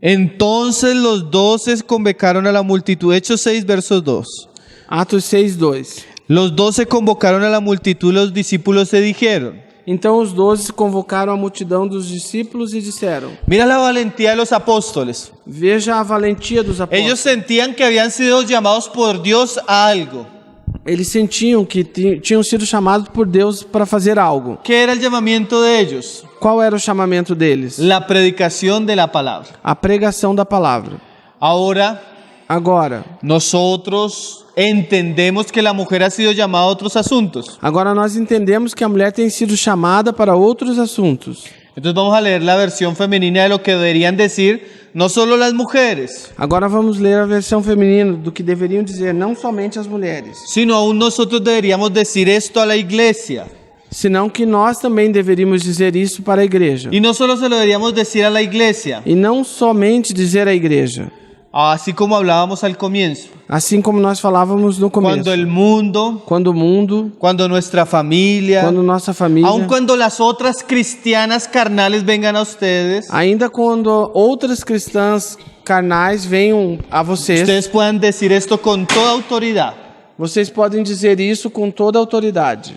entonces los 12 convocaron a la multitud. Hechos 6, versos 2. Atos 6, 2. Los 12 convocaron a la multitud, los discípulos se dijeron: Então os 12 convocaram a multidão dos discípulos e disseram: mira la valentía de los apóstoles. Veja a valentia dos apóstolos. Ellos sentían que habían sido llamados por Dios a algo. Eles sentiam que tinham sido chamados por Deus para fazer algo. ¿Qué era el llamamiento de ellos? Qual era o chamamento deles? La predicación de la palabra. A pregação da palavra. Ahora, Agora nosotros entendemos que la mujer ha sido llamada a otros asuntos. nós entendemos que a mulher tem sido chamada para outros assuntos. Entonces vamos a leer la versión femenina de lo que deberían decir no solo las mujeres, Agora vamos ler a versão feminina do que deveriam dizer não somente as mulheres, sino aún nosotros deberíamos decir esto a la iglesia. senão que nós também deveríamos dizer isso para a igreja. Y no solo se lo deberíamos decir a la iglesia, E não somente dizer à igreja, así como hablábamos al comienzo. assim como nós falávamos no começo. Cuando el mundo, Quando o mundo, cuando nuestra familia, quando nossa família, aun cuando las otras cristianas carnales vengan a ustedes, ainda quando outras cristãs carnais venham a vocês, ustedes puedan decir esto con toda autoridad, vocês podem dizer isso com toda autoridade,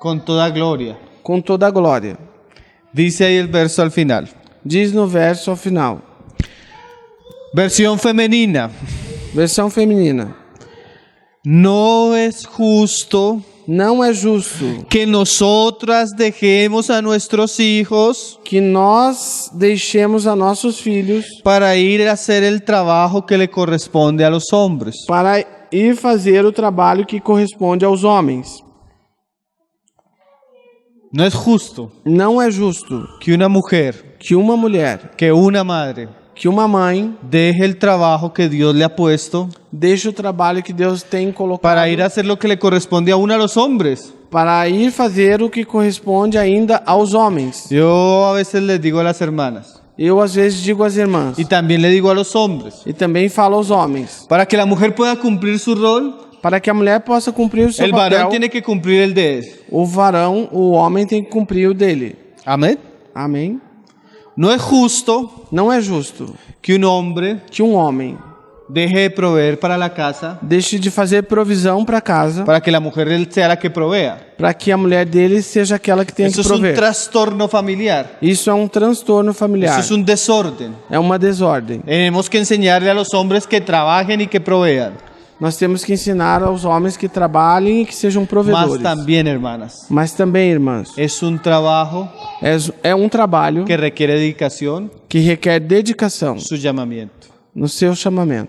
con toda gloria. com toda a glória. Dice ahí el verso al final. Diz no verso ao final. Versión femenina. Versão feminina. No es justo Não é justo que nosotras dejemos a nuestros hijos que nós deixemos a nossos filhos para ir a hacer el trabajo que le corresponde a los hombres. para ir fazer o trabalho que corresponde aos homens. No es justo Não é justo que una mujer, que uma mulher, que una madre, que uma mãe deje el trabajo que Dios le ha puesto deixe o trabalho que Deus tem colocado para ir a hacer lo que le corresponde aún a los hombres. para ir fazer o que corresponde ainda aos homens. Yo a veces les digo a las hermanas Eu às vezes digo às irmãs y también le digo a los hombres, e também falo aos homens, para que la mujer pueda cumplir su rol, para que a mulher possa cumprir o seu el varón papel, tiene que cumplir el de él. o varão, o homem tem que cumprir o dele. Amén. Amém? No es justo Não é justo que un hombre que um homem deje de proveer para la casa deixe de fazer provisão para casa, para que la mujer sea la que provea. para que a mulher dele seja aquela que tem Eso que es un prover. trastorno familiar. Isso é um transtorno familiar. Eso es un desorden. É uma desordem. Tenemos que enseñarle a los hombres que trabajen y que provean. Nós temos que ensinar aos homens que trabalhem e que sejam Más provedores. también, hermanas, Mas também, irmãs, es un trabajo é um trabalho que requiere dedicación, que requer dedicação su llamamiento. no seu chamamento.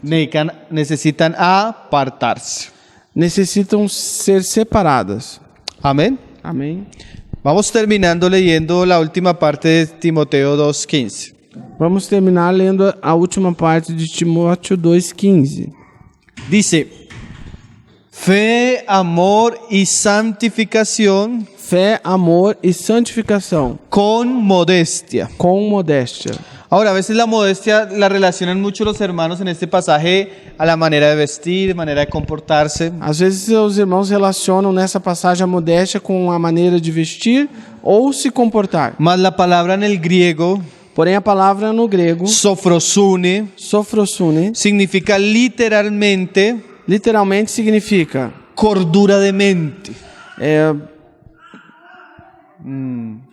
Necesitan apartarse. Necessitam ser separadas. Amén. Amém? Vamos terminando leyendo la última parte de Timoteo 2:15. Vamos terminar lendo a última parte de Timóteo 2,15. Dice: fe, amor y santificación Fé, amor e santificação, con modestia. com modéstia. Ahora, a veces la modestia la relacionan mucho los hermanos en este pasaje a la manera de vestir, manera de comportarse. Às vezes os irmãos relacionam nessa passagem a modéstia com a maneira de vestir ou se comportar. Mas la palabra en el griego Porém, a palavra no grego, sofrosune, sofrosune, significa literalmente literalmente significa cordura de mente,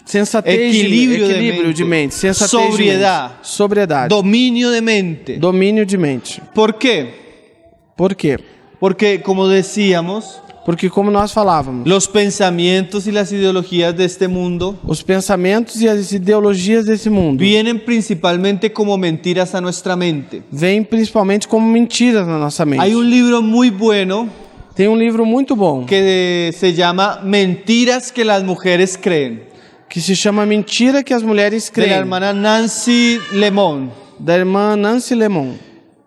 sensatez, equilíbrio de mente, sensatez sobriedade, de mente, sobriedade, domínio de mente. domínio de mente. ¿Por qué? Por quê? Porque, como decíamos, Porque como nós falávamos, los pensamientos y las ideologías de este mundo os pensamentos e as ideologias desse mundo vienen principalmente como mentiras a nuestra mente. vêm principalmente como mentiras na nossa mente. Hay un libro muy bueno Tem um livro muito bom que se llama Mentiras que las mujeres creen, que se chama Mentira que as Mulheres de la Creem, hermana Nancy Lemon. da irmã Nancy Lemon.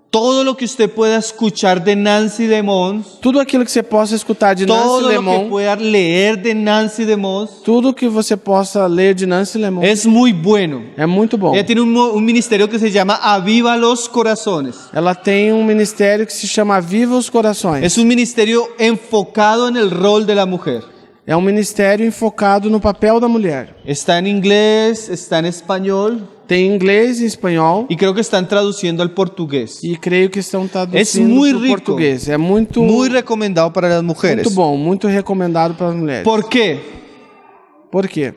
Todo lo que usted pueda escuchar de Nancy Lemon, Tudo aquilo que você possa escutar de todo Nancy lo que Lemon, pueda leer de Nancy Lemon, tudo que você possa ler de Nancy Lemon es muy bueno. é muito bom. Ella tiene un ministerio que se llama Aviva los Corazones. Ela tem um ministério que se chama Viva os Corações. Es un ministerio enfocado en el rol de la mujer. É um ministério enfocado no papel da mulher. Está en inglés, está en español Tem inglês e espanhol y creo que están traduciendo al portugués. e creio que estão Es traduzindo muy para o rico, português. É muito muy recomendado para las mujeres. muito bom, muito recomendado para as mulheres. ¿Por qué? Por quê?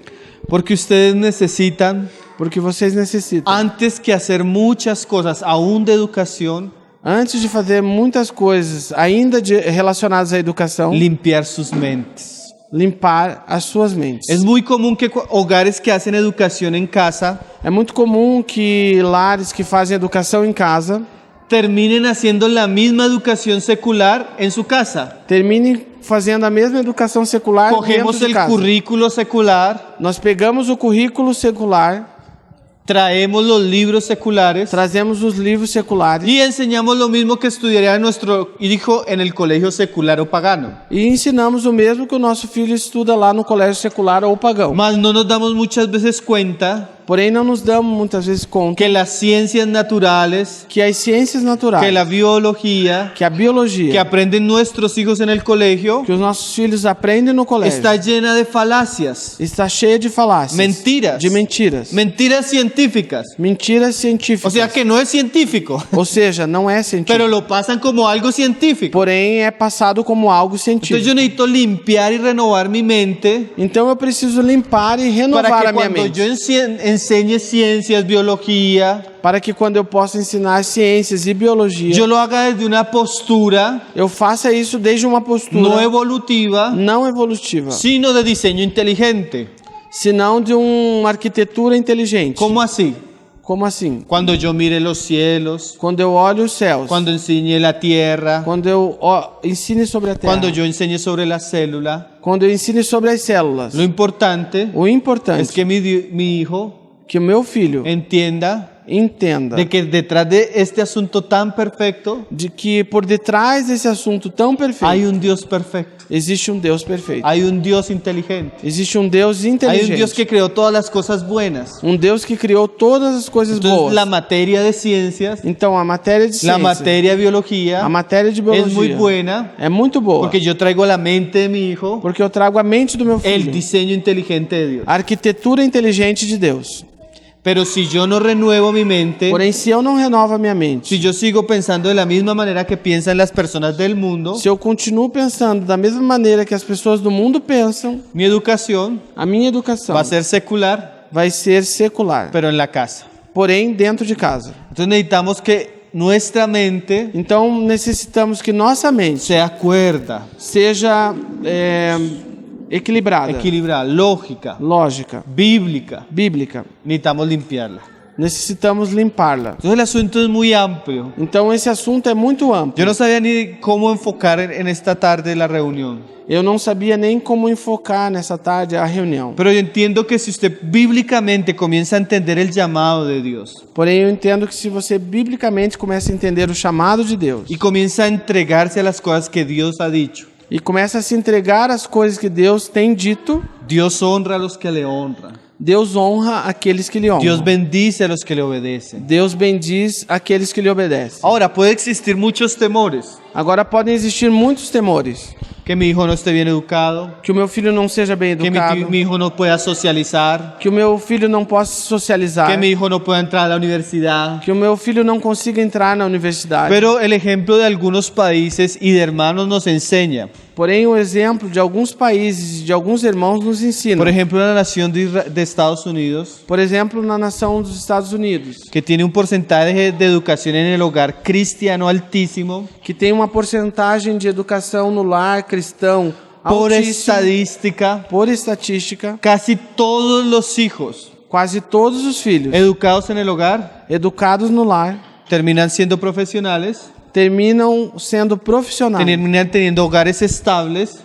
Porque ustedes necesitan, Porque vocês necessitam, antes que hacer muchas cosas, aún de educación, antes de fazer muitas coisas, ainda relacionadas à educação, limpiar sus mentes. limpar as suas mentes. Es muy común que hogares que hacen educación en casa É muito comum que lares que fazem educação em casa terminen haciendo la misma educación secular en su casa. terminem fazendo a mesma educação secular Cogemos dentro de el casa. currículo secular, Nós pegamos o currículo secular, traemos los libros seculares trazemos os livros seculares y enseñamos lo mismo que estudiaría nuestro hijo en el colegio secular o pagano. e ensinamos o mesmo que o nosso filho estuda lá no colégio secular ou pagão. Mas no nos damos muchas veces cuenta Porém, não nos damos muitas vezes conta que las ciencias naturales, que as ciências naturais, que la biología, que a biologia, que aprenden nuestros hijos en el colegio, que os nossos filhos aprendem no colégio, está llena de falacias, está cheia de falácias, mentiras, de mentiras, mentiras científicas. mentiras científicas. O sea que no es científico, Ou seja, não é científico, pero lo pasan como algo científico. porém é passado como algo Entonces científico. yo necesito limpiar y renovar mi mente Então eu preciso limpar e renovar para a que minha cuando mente, yo enseñe ciencias, biología, para que quando eu possa ensinar ciências e biologia, yo lo haga desde una postura eu faça isso desde uma postura no evolutiva, não evolutiva, sino de diseño inteligente. senão de uma arquitetura inteligente. ¿Cómo así? Como assim? Cuando yo mire los cielos, Quando eu olho os céus, cuando enseñe la tierra, quando eu ensine sobre a terra, cuando yo enseñe sobre la célula, quando eu ensine sobre as células. lo importante O importante es que mi hijo que o meu filho entienda entenda de que detrás de este asunto tan perfecto de que por detrás desse assunto tão perfeito hay un Dios perfecto, existe um Deus perfeito. hay un Dios inteligente, Existe um Deus hay un Dios inteligente. que creó todas las cosas buenas. Um Deus que criou todas as coisas Entonces boas. la materia de ciencias, Então a matéria de la ciência, materia de biología a matéria de es muy biologia buena é muito boa. porque yo traigo la mente de mi hijo, Porque eu trago a mente do meu el filho, diseño inteligente de Dios. a arquitetura inteligente de Deus. Pero si yo no renuevo mi mente, Porém, se eu não renovo a minha mente, si yo sigo pensando de la misma manera que piensan las personas del mundo, se eu continuo pensando da mesma maneira que as pessoas do mundo pensam, mi educación a minha educação va a ser secular, vai ser secular, pero en la casa. porém dentro de casa. Entonces necesitamos que nuestra mente Então necessitamos que nossa mente sea cuerda, seja equilibrada, equilibrada, lógica, lógica, bíblica. bíblica. Necesitamos limpiarla. Necessitamos limpá-la. Entonces el asunto es muy amplio. Então esse assunto é muito amplo. Yo no sabía ni cómo enfocar en esta tarde la reunión. Eu não sabia nem como enfocar nessa tarde a reunião. Pero yo entiendo que si usted bíblicamente comienza a entender el llamado de Dios Porém, eu entendo que se você biblicamente começa a entender o chamado de Deus y comienza a entregarse a las cosas que Dios ha dicho, e começa a se entregar às coisas que Deus tem dito, Dios honra a los que le honran. Deus honra aqueles que lhe honram. Dios bendice a los que le obedecen. Deus bendiz aqueles que lhe obedecem. Ahora, puede existir muchos temores. Agora podem existir muitos temores. que mi hijo no esté bien educado, que o meu filho não seja bem que educado, mi hijo no pueda socializar, que o meu filho não possa socializar, que mi hijo no pueda entrar a la universidad. que o meu filho não consiga entrar na universidade. Pero el ejemplo de algunos países y de hermanos nos enseña. Porém, o exemplo de alguns países e de alguns irmãos nos ensina. Por ejemplo, la nación de Estados Unidos, Por exemplo, na nação dos Estados Unidos, que tiene un porcentaje de educación en el hogar cristiano altísimo, que tem uma porcentagem de educação no lar cristão por altíssima. estadística, Por estatística, casi todos los hijos quase todos os filhos educados en el hogar educados no lar terminan siendo profesionales, terminam sendo profissionais, terminan teniendo hogares estables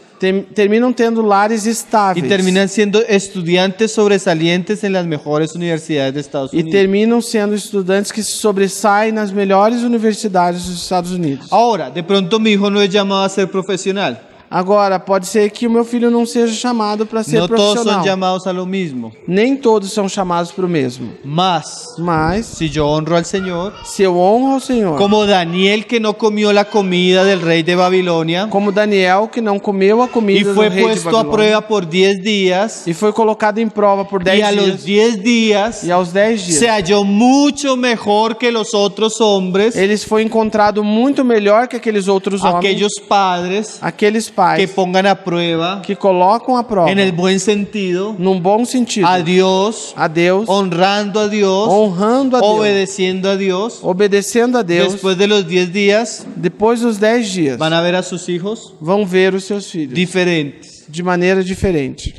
terminam tendo lares y estáveis terminan siendo estudiantes sobresalientes en las mejores universidades de Estados e Unidos. terminam sendo estudantes que se sobressaem nas melhores universidades dos Estados Unidos. Ahora, de pronto mi hijo no es llamado a ser profesional. Agora, pode ser que o meu filho não seja chamado para ser No todos profissional. son llamados a lo mismo. Nem todos são chamados para o mesmo. Mas, Mas, si yo honro al Señor, se eu honro ao Senhor, como Daniel que no comió la comida del rey de Babilonia como Daniel, que não comeu a y comida fue do rei de puesto a Babilônia, prueba por 10 días, e foi colocado em prova por 10 y a los dias, 10 días e aos 10 se dias, halló mucho mejor que los otros hombres, eles foi encontrado muito melhor que aqueles outros homens, aquellos padres aqueles que pais pongan a prueba, que colocam a prova, en el buen sentido, num bom sentido, a Dios, a Deus, honrando a Dios, honrando a Deus, obedeciendo a Dios. obedecendo a Deus. Después de los 10 días Depois dos 10 dias, van a ver a sus hijos vão ver os seus filhos diferentes. de maneira diferente.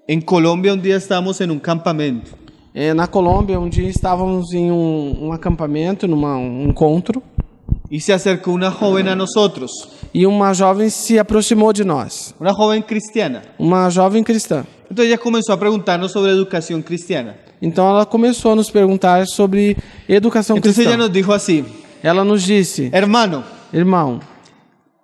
En Colombia un día estábamos en un campamento Na Colômbia, um dia estávamos em um acampamento, um encontro, y se acercó una joven a nosotros, e uma jovem se aproximou de nós, una joven cristiana. uma jovem cristã. Entonces ella comenzó a preguntarnos sobre educación cristiana. Então ela começou a nos perguntar sobre educação Entonces ella cristã. nos dijo así: Ela nos disse: hermano, irmão,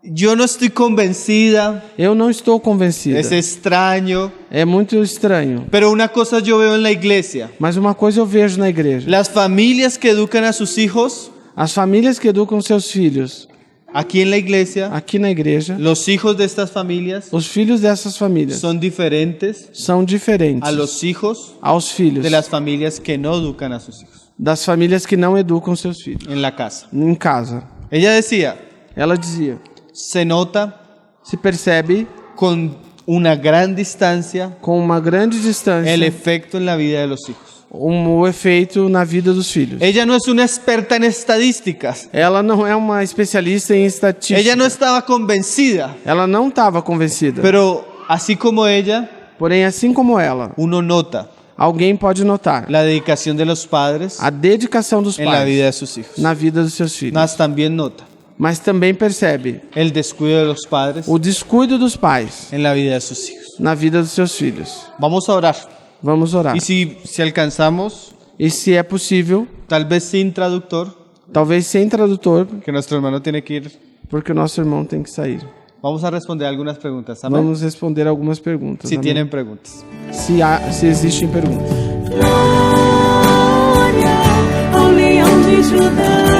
yo no estoy convencida, eu não estou convencida. es extraño, É muito estranho. pero una cosa yo veo en la iglesia. Mas uma coisa eu vejo na igreja. Las familias que educan a sus hijos, As famílias que educam seus filhos aquí en la iglesia, aqui na igreja, los hijos de estas familias os filhos dessas famílias son diferentes são diferentes a los hijos aos filhos de las familias que no educan a sus hijos das famílias que não educam seus filhos en la casa. em casa. Ella decía, Ela dizia: se nota se percebe con una gran distancia com uma grande distância el efecto en la vida de los hijos. o efeito na vida dos filhos. Ella no es una experta en estadísticas. Ela não é uma especialista em estatística. Ella no estaba convencida, Ela não estava convencida. pero así como ella, Porém, assim como ela, uno nota alguém pode notar la dedicación de los padres a dedicação dos en la vida pais de sus hijos. na vida dos seus filhos. Mas también nota Mas também percebe el descuido de los padres o descuido dos pais en la vida de sus hijos. na vida dos seus filhos. Vamos a orar. Vamos orar. Y si alcanzamos, E se é possível, tal vez sin traductor, talvez sem tradutor, que nuestro hermano tiene que ir, porque o nosso irmão tem que sair. vamos a responder algunas preguntas. Amén. Vamos responder algumas perguntas. Si amém? tienen preguntas. Se existem perguntas. Glória ao leão de Judá.